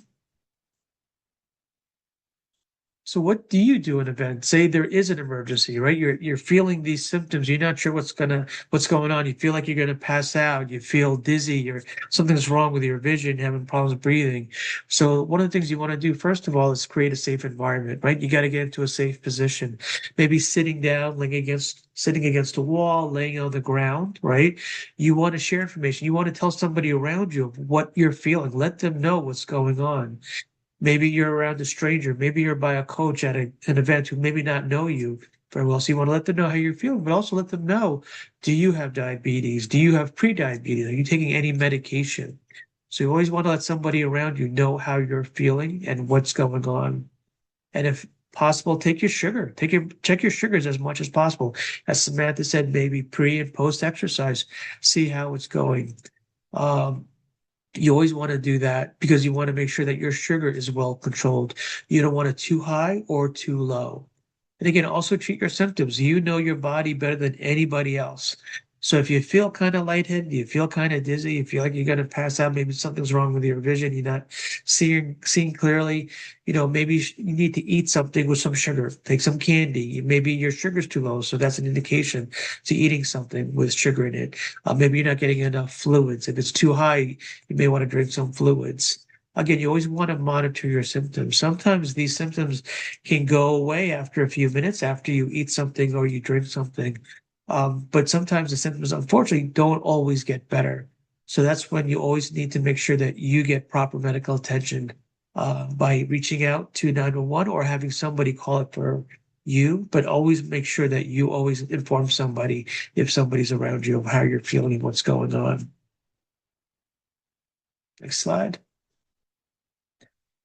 Speaker 2: So what do you do in an event? Say there is an emergency, right? You're feeling these symptoms. You're not sure what's going on. You feel like you're gonna pass out. You feel dizzy, or something's wrong with your vision, having problems breathing. So one of the things you want to do, first of all, is create a safe environment, right? You got to get into a safe position. Maybe sitting down, sitting against a wall, laying on the ground, right? You want to share information. You want to tell somebody around you of what you're feeling. Let them know what's going on. Maybe you're around a stranger. Maybe you're by a coach at an event who maybe not know you very well. So you want to let them know how you're feeling, but also let them know, do you have diabetes? Do you have pre-diabetes? Are you taking any medication? So you always want to let somebody around you know how you're feeling and what's going on. And if possible, take your sugar. Check your sugars as much as possible. As Samantha said, maybe pre and post exercise, see how it's going. Um, you always want to do that because you want to make sure that your sugar is well controlled. You don't want it too high or too low. And again, also treat your symptoms. You know your body better than anybody else. So if you feel kind of lightheaded, you feel kind of dizzy, you feel like you're going to pass out, maybe something's wrong with your vision, you're not seeing clearly, maybe you need to eat something with some sugar, take some candy. Maybe your sugar's too low, so that's an indication to eating something with sugar in it. Maybe you're not getting enough fluids. If it's too high, you may want to drink some fluids. Again, you always want to monitor your symptoms. Sometimes these symptoms can go away after a few minutes after you eat something or you drink something. But sometimes the symptoms, unfortunately, don't always get better. So that's when you always need to make sure that you get proper medical attention by reaching out to 911 or having somebody call it for you. But always make sure that you always inform somebody if somebody's around you of how you're feeling and what's going on. Next slide.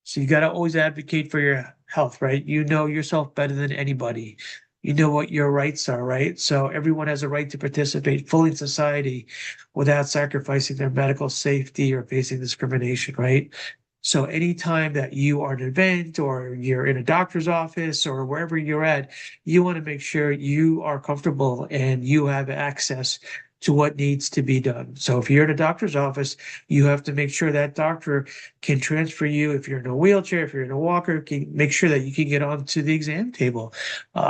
Speaker 2: So you got to always advocate for your health, right? You know yourself better than anybody. You know what your rights are, right? So everyone has a right to participate fully in society without sacrificing their medical safety or facing discrimination, right? So anytime that you are at an event or you're in a doctor's office or wherever you're at, you want to make sure you are comfortable and you have access to what needs to be done. So if you're in a doctor's office, you have to make sure that doctor can transfer you. If you're in a wheelchair, if you're in a walker, can make sure that you can get onto the exam table.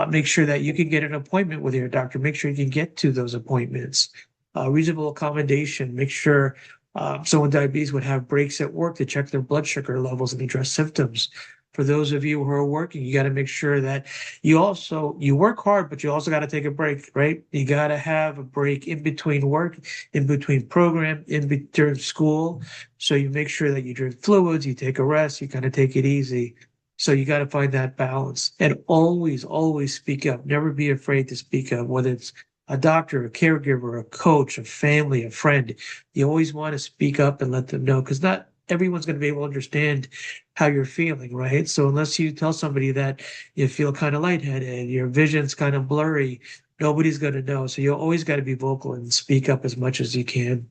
Speaker 2: Make sure that you can get an appointment with your doctor. Make sure you can get to those appointments. Reasonable accommodation. Make sure someone with diabetes would have breaks at work to check their blood sugar levels and address symptoms. For those of you who are working, you got to make sure that you work hard, but you also got to take a break, right? You got to have a break in between work, in between program, during school. So you make sure that you drink fluids, you take a rest, you kind of take it easy. So you got to find that balance and always, always speak up. Never be afraid to speak up, whether it's a doctor, a caregiver, a coach, a family, a friend. You always want to speak up and let them know because not everyone's going to be able to understand how you're feeling, right? So unless you tell somebody that you feel kind of lightheaded, your vision's kind of blurry, nobody's going to know. So you always got to be vocal and speak up as much as you can.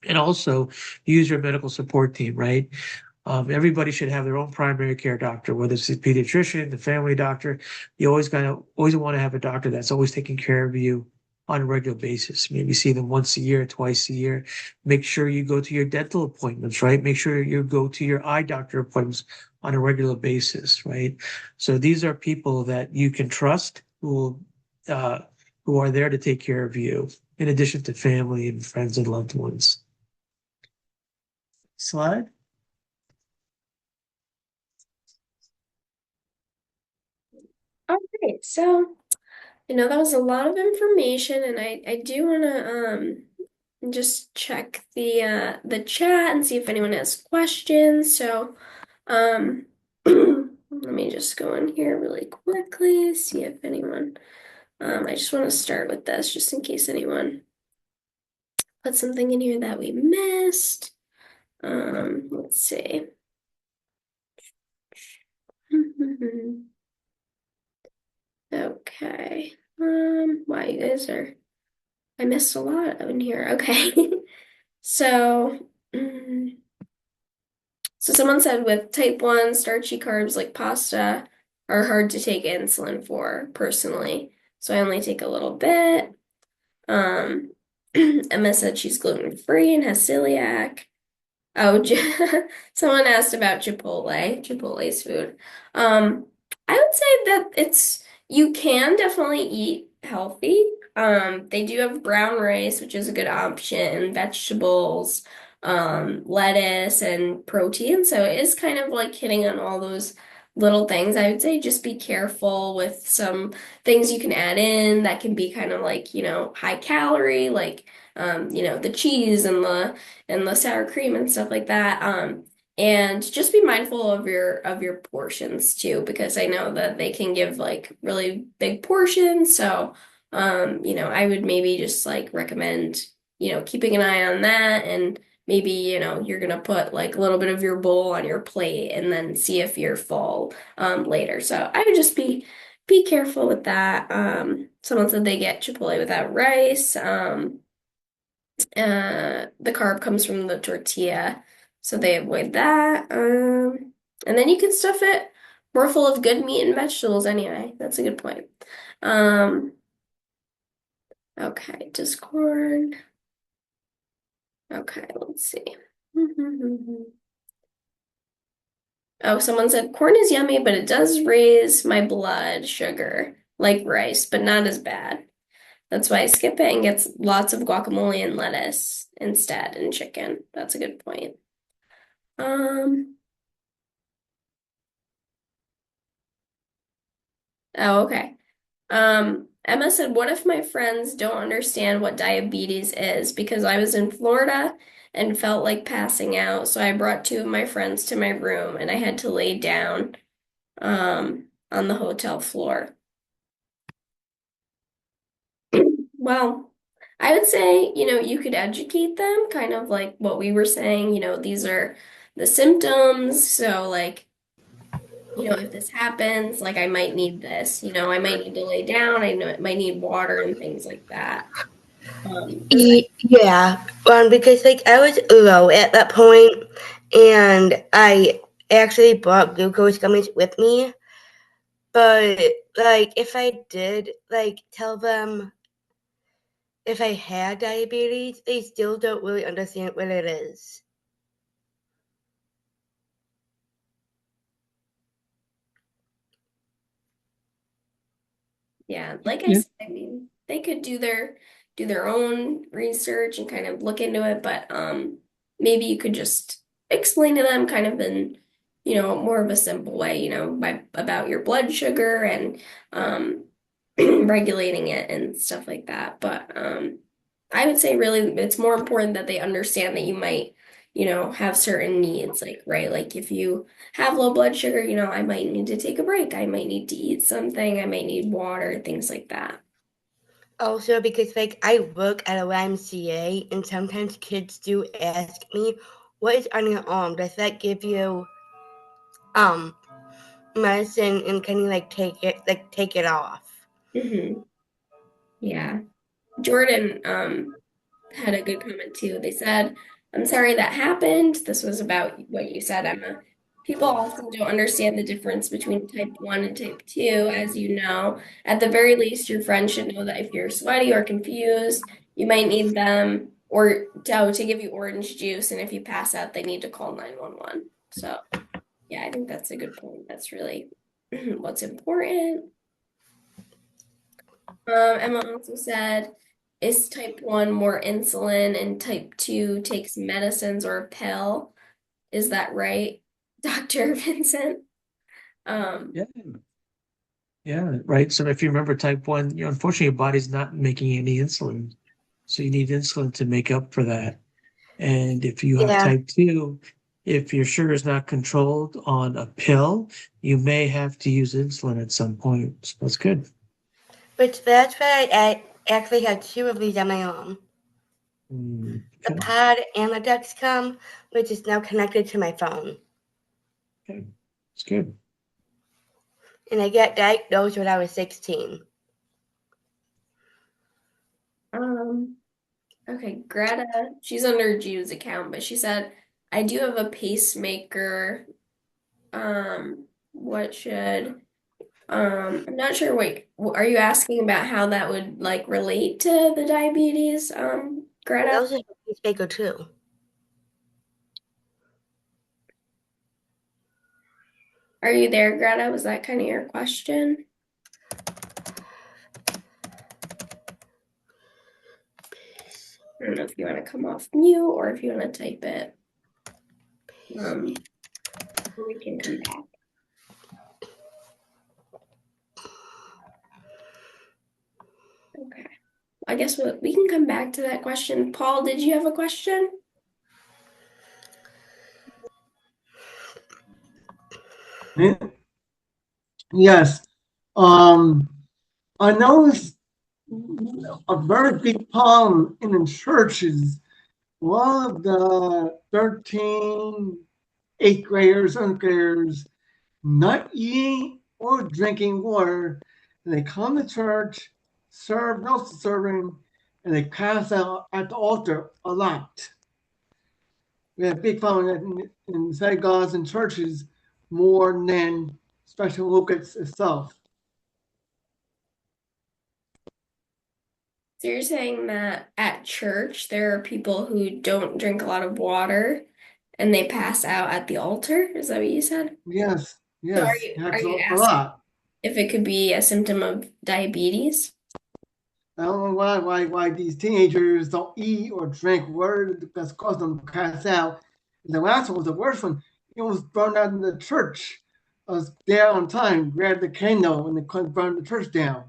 Speaker 2: And also use your medical support team, right? Everybody should have their own primary care doctor, whether it's a pediatrician, the family doctor. You always want to have a doctor that's always taking care of you on a regular basis. Maybe see them once a year, twice a year. Make sure you go to your dental appointments, right? Make sure you go to your eye doctor appointments on a regular basis, right? So these are people that you can trust uh, who are there to take care of you, in addition to family and friends and loved ones. Slide.
Speaker 1: All right, so that was a lot of information, and I do want to just check the chat and see if anyone has questions. So, um, let me just go in here really quickly, see if anyone. I just want to start with this just in case anyone put something in here that we missed. Let's see. Okay. Wow, you guys are, I missed a lot in here. Okay. So, so someone said with type 1 starchy carbs like pasta are hard to take insulin for personally. So I only take a little bit. Um, Emma said she's gluten free and has celiac. Oh, someone asked about Chipotle, Chipotle's food. I would say that you can definitely eat healthy. They do have brown rice, which is a good option, vegetables, lettuce, and protein. So it is kind of like hitting on all those little things. I would say just be careful with some things you can add in that can be kind of like, high calorie, like, the cheese and the sour cream and stuff like that. And just be mindful of your portions too, because I know that they can give like really big portions. So, I would maybe just like recommend, keeping an eye on that and maybe, you're gonna put like a little bit of your bowl on your plate and then see if you're full later. So I would just be careful with that. Someone said they get Chipotle without rice. The carb comes from the tortilla, so they avoid that. And then you can stuff it more full of good meat and vegetables anyway. That's a good point. Um, okay, Discord. Okay, let's see. Oh, someone said corn is yummy, but it does raise my blood sugar like rice, but not as bad. That's why I skip it and get lots of guacamole and lettuce instead and chicken. That's a good point. Um, oh, okay. Emma said, what if my friends don't understand what diabetes is? Because I was in Florida and felt like passing out, so I brought two of my friends to my room and I had to lay down on the hotel floor. Well, I would say, you could educate them, kind of like what we were saying, these are the symptoms. So, like, if this happens, like, I might need this, I might need to lay down, I know it might need water and things like that. Does that,
Speaker 3: Yeah, because like I was low at that point, and I actually brought glucose gummies with me. But like, if I did like tell them if I had diabetes, they still don't really understand what it is.
Speaker 1: yeah, like I
Speaker 2: Yeah.
Speaker 1: said, I mean, they could do their own research and kind of look into it, but maybe you could just explain to them kind of in, more of a simple way, about your blood sugar and regulating it and stuff like that. But I would say really it's more important that they understand that you might, have certain needs, like, right? Like if you have low blood sugar, I might need to take a break. I might need to eat something. I might need water, things like that.
Speaker 3: Also, because like I work at a YMCA, and sometimes kids do ask me, "What is on your arm? Does that give you um medicine, and can you like take it off?"
Speaker 1: Yeah. Jordan had a good comment too. They said, I'm sorry that happened. This was about what you said, Emma. People often don't understand the difference between type 1 and type 2, as you know. At the very least, your friend should know that if you're sweaty or confused, you might need them or to give you orange juice. And if you pass out, they need to call 911. So, yeah, I think that's a good point. That's really what's important. Emma also said, is type 1 more insulin and type 2 takes medicines or a pill? Is that right, Dr. Vincent? Um,
Speaker 2: Yeah. Yeah, right. So if you remember type 1, unfortunately your body's not making any insulin. So you need insulin to make up for that. And if you have
Speaker 3: Yeah,
Speaker 2: type 2, if your sugar is not controlled on a pill, you may have to use insulin at some point. So that's good.
Speaker 3: which that's why I actually have two of these on my own. The
Speaker 2: Okay.
Speaker 3: pod and the Dexcom, which is now connected to my phone.
Speaker 2: Okay. It's good.
Speaker 3: And I got diagnosed when I was 16.
Speaker 1: Um, okay, Greta, she's under Jude's account, but she said, I do have a pacemaker. What should, I'm not sure, wait, are you asking about how that would like relate to the diabetes,
Speaker 3: And
Speaker 1: Greta?
Speaker 3: those are pacemaker too.
Speaker 1: Are you there, Greta? Was that kind of your question? I don't know if you want to come off mute or if you want to type it. We can come back. Okay. I guess we can come back to that question. Paul, did you have a question?
Speaker 6: Yes. Um, I noticed a very big problem in the churches. One of the 13, eighth graders, seventh graders, not eating or drinking water. And they come to church, serve, no serving, and they pass out at the altar a lot. We have a big problem in synagogues and churches more than Special Olympics itself.
Speaker 1: So you're saying that at church there are people who don't drink a lot of water and they pass out at the altar? Is that what you said?
Speaker 6: Yes,
Speaker 1: So
Speaker 6: yes,
Speaker 1: are
Speaker 6: happens
Speaker 1: you
Speaker 6: a
Speaker 1: asking
Speaker 6: lot.
Speaker 1: if it could be a symptom of diabetes?
Speaker 6: I don't know why these teenagers don't eat or drink water that's caused them to pass out. And the last one was the worst one. He almost burned out in the church. I was there on time, grabbed the candle, and they couldn't burn the church down.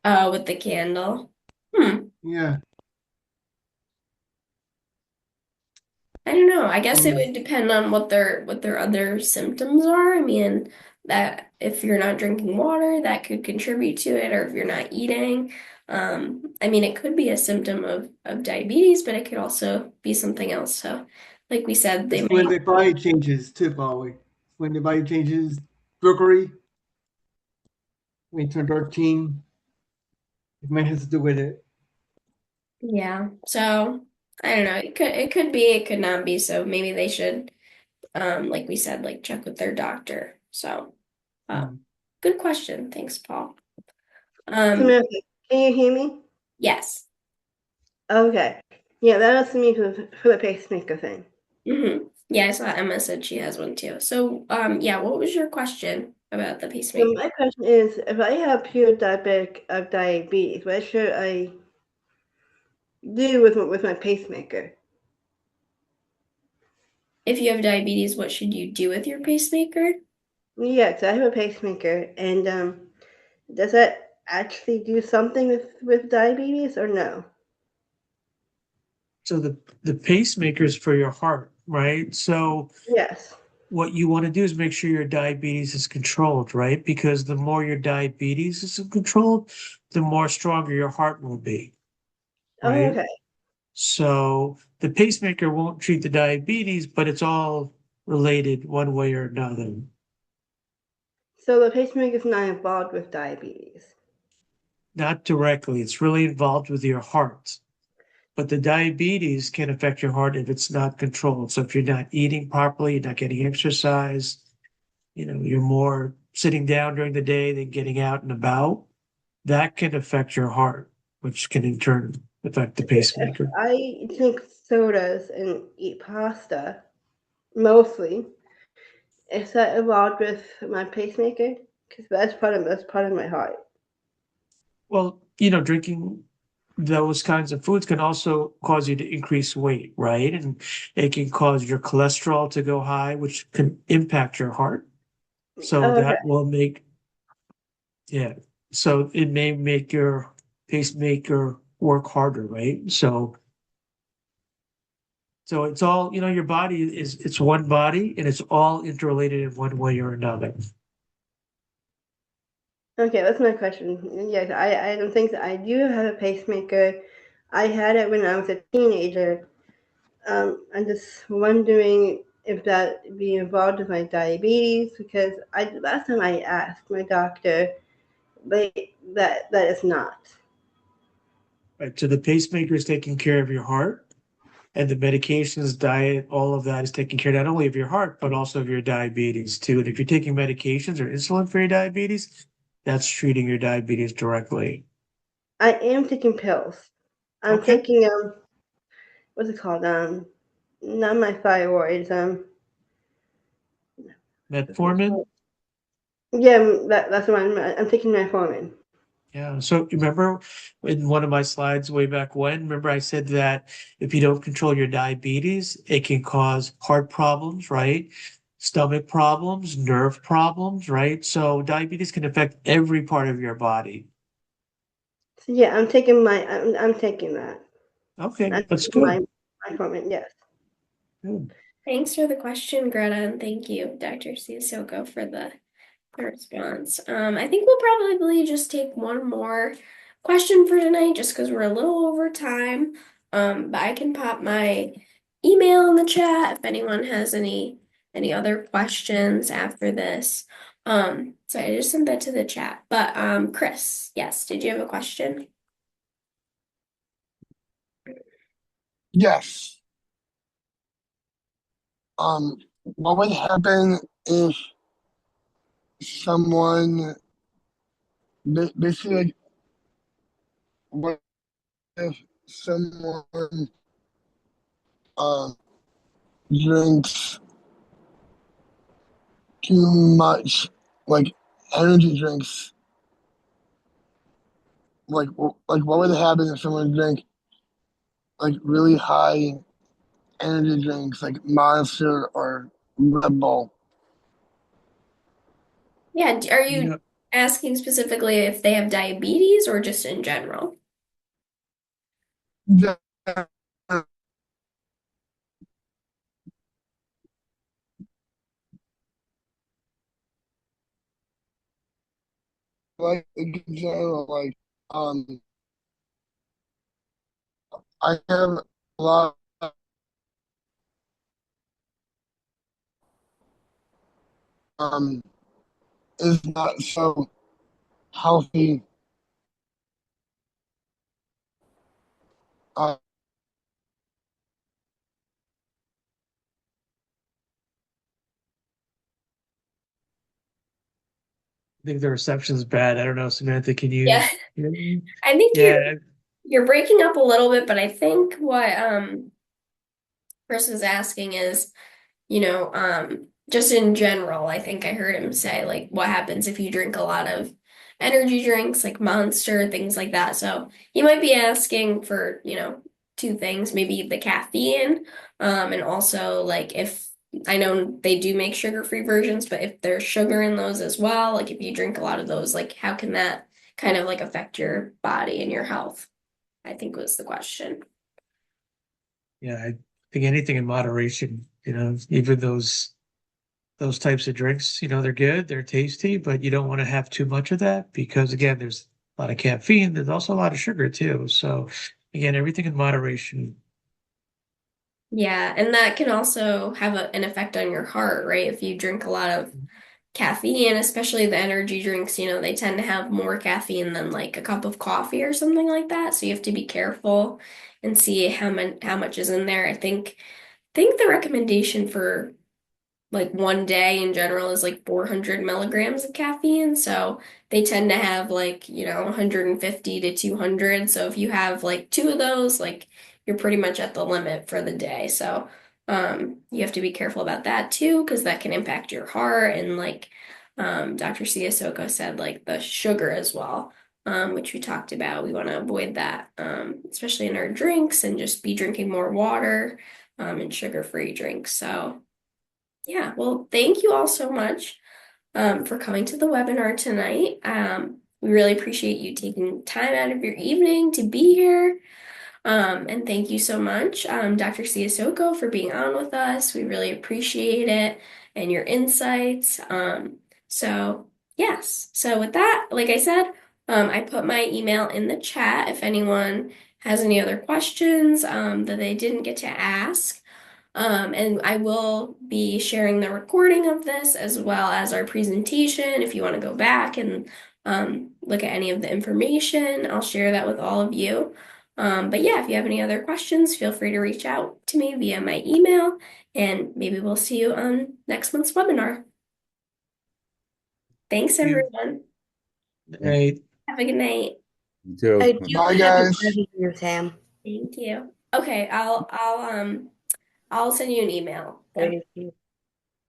Speaker 1: With the candle. Hmm.
Speaker 6: Yeah.
Speaker 1: I don't know. I guess it
Speaker 6: Um,
Speaker 1: would depend on what their other symptoms are. I mean, that if you're not drinking water, that could contribute to it, or if you're not eating. I mean, it could be a symptom of diabetes, but it could also be something else. So, like we said, they
Speaker 6: it's when
Speaker 1: might.
Speaker 6: the body changes too, probably. When the body changes, Brookery, when you turn 13, it might have to do with it.
Speaker 1: Yeah. So I don't know. It could be, it could not be. So maybe they should, like we said, like check with their doctor. So, uh,
Speaker 6: Mm.
Speaker 1: good question. Thanks, Paul.
Speaker 3: Samantha, can you hear me?
Speaker 1: Yes.
Speaker 3: Okay. Yeah, that was me for the pacemaker thing.
Speaker 1: Yeah, I saw Emma said she has one too. So, yeah, what was your question about the
Speaker 3: So
Speaker 1: pacemaker?
Speaker 3: my question is, if I have pure diabetic of diabetes, what should I do with my pacemaker?
Speaker 1: If you have diabetes, what should you do with your pacemaker?
Speaker 3: Yeah, so I have a pacemaker, and does that actually do something with diabetes or no?
Speaker 2: So the pacemaker is for your heart, right? So
Speaker 3: Yes.
Speaker 2: what you want to do is make sure your diabetes is controlled, right? Because the more your diabetes is controlled, the more stronger your heart will be,
Speaker 3: Oh,
Speaker 2: right?
Speaker 3: okay.
Speaker 2: So the pacemaker won't treat the diabetes, but it's all related one way or another.
Speaker 3: So the pacemaker is not involved with diabetes.
Speaker 2: Not directly, it's really involved with your heart. But the diabetes can affect your heart if it's not controlled. So if you're not eating properly, you're not getting exercise, you're more sitting down during the day than getting out and about, that can affect your heart, which can in turn affect the
Speaker 3: If
Speaker 2: pacemaker.
Speaker 3: I drink sodas and eat pasta, mostly, is that involved with my pacemaker? Because that's part of my heart.
Speaker 2: Well, drinking those kinds of foods can also cause you to increase weight, right? And it can cause your cholesterol to go high, which can impact your heart. So
Speaker 3: Oh, okay.
Speaker 2: that will make, yeah. So it may make your pacemaker work harder, right? So it's all, your body it's one body and it's all interrelated in one way or another.
Speaker 3: Okay, that's my question. Yes, I don't think that I do have a pacemaker. I had it when I was a teenager. I'm just wondering if that be involved with my diabetes because last time I asked my doctor, that is not.
Speaker 2: Right. So the pacemaker is taking care of your heart, and the medications, diet, all of that is taking care not only of your heart, but also of your diabetes too. And if you're taking medications or insulin for your diabetes, that's treating your diabetes directly.
Speaker 3: I am taking pills. I'm
Speaker 2: Okay.
Speaker 3: taking what's it called? Not my thyroid.
Speaker 2: Metformin.
Speaker 3: Yeah, that's the one. I'm taking metformin.
Speaker 2: Yeah. So remember in one of my slides way back when, remember I said that if you don't control your diabetes, it can cause heart problems, right? Stomach problems, nerve problems, right? So diabetes can affect every part of your body.
Speaker 3: So yeah, I'm taking that.
Speaker 2: Okay,
Speaker 3: I'm
Speaker 2: that's
Speaker 3: taking my
Speaker 2: good.
Speaker 3: metformin. Yes.
Speaker 2: Good.
Speaker 1: Thanks for the question, Greta, and thank you, Dr. Siasoco, for the response. I think we'll probably just take one more question for tonight, just because we're a little over time. But I can pop my email in the chat if anyone has any other questions after this. So I just sent that to the chat. But Chris, yes, did you have a question?
Speaker 4: Yes. What would happen if someone basically like, what if someone um drinks too much like energy drinks? Like what would happen if someone drank like really high energy drinks like Monster or Red Bull?
Speaker 1: Yeah, are
Speaker 2: You
Speaker 1: you
Speaker 2: know,
Speaker 1: asking specifically if they have diabetes or just in general?
Speaker 4: Yeah, like in general, like I have a lot um is not so healthy. Uh,
Speaker 2: I think the reception's bad. I don't know, Samantha, can you
Speaker 1: Yeah,
Speaker 2: hear me?
Speaker 1: I think
Speaker 2: Yeah,
Speaker 1: you're breaking up a little bit, but I think what Chris is asking is, just in general, I think I heard him say like what happens if you drink a lot of energy drinks like Monster, things like that. So he might be asking for, two things, maybe the caffeine, and also like if I know they do make sugar-free versions, but if there's sugar in those as well, like if you drink a lot of those, like how can that kind of like affect your body and your health? I think was the question.
Speaker 2: yeah, I think anything in moderation, even those types of drinks, they're good, they're tasty, but you don't want to have too much of that because again, there's a lot of caffeine, there's also a lot of sugar too. So again, everything in moderation.
Speaker 1: Yeah, and that can also have an effect on your heart, right? If you drink a lot of caffeine, especially the energy drinks, they tend to have more caffeine than like a cup of coffee or something like that. So you have to be careful and see how much is in there. I think the recommendation for like one day in general is like 400 milligrams of caffeine. So they tend to have like, 150 to 200. So if you have like two of those, like you're pretty much at the limit for the day. So you have to be careful about that too, because that can impact your heart and like Dr. Siasoco said, like the sugar as well. Which we talked about. We want to avoid that, especially in our drinks, and just be drinking more water, and sugar-free drinks. So, yeah, well, thank you all so much for coming to the webinar tonight. we really appreciate you taking time out of your evening to be here. And thank you so much, Dr. Siasoco, for being on with us. We really appreciate it and your insights. So yes. So with that, like I said, I put my email in the chat if anyone has any other questions that they didn't get to ask. And I will be sharing the recording of this as well as our presentation. If you want to go back and look at any of the information, I'll share that with all of you. But yeah, if you have any other questions, feel free to reach out to me via my email, and maybe we'll see you on next month's webinar. Thanks,
Speaker 2: You,
Speaker 1: everyone.
Speaker 2: right.
Speaker 1: Have a good night.
Speaker 5: You too.
Speaker 3: I do
Speaker 4: Bye,
Speaker 3: have a
Speaker 4: guys.
Speaker 3: question for you, Sam.
Speaker 1: Thank you. Okay, I'll send you an email.
Speaker 3: Thank you.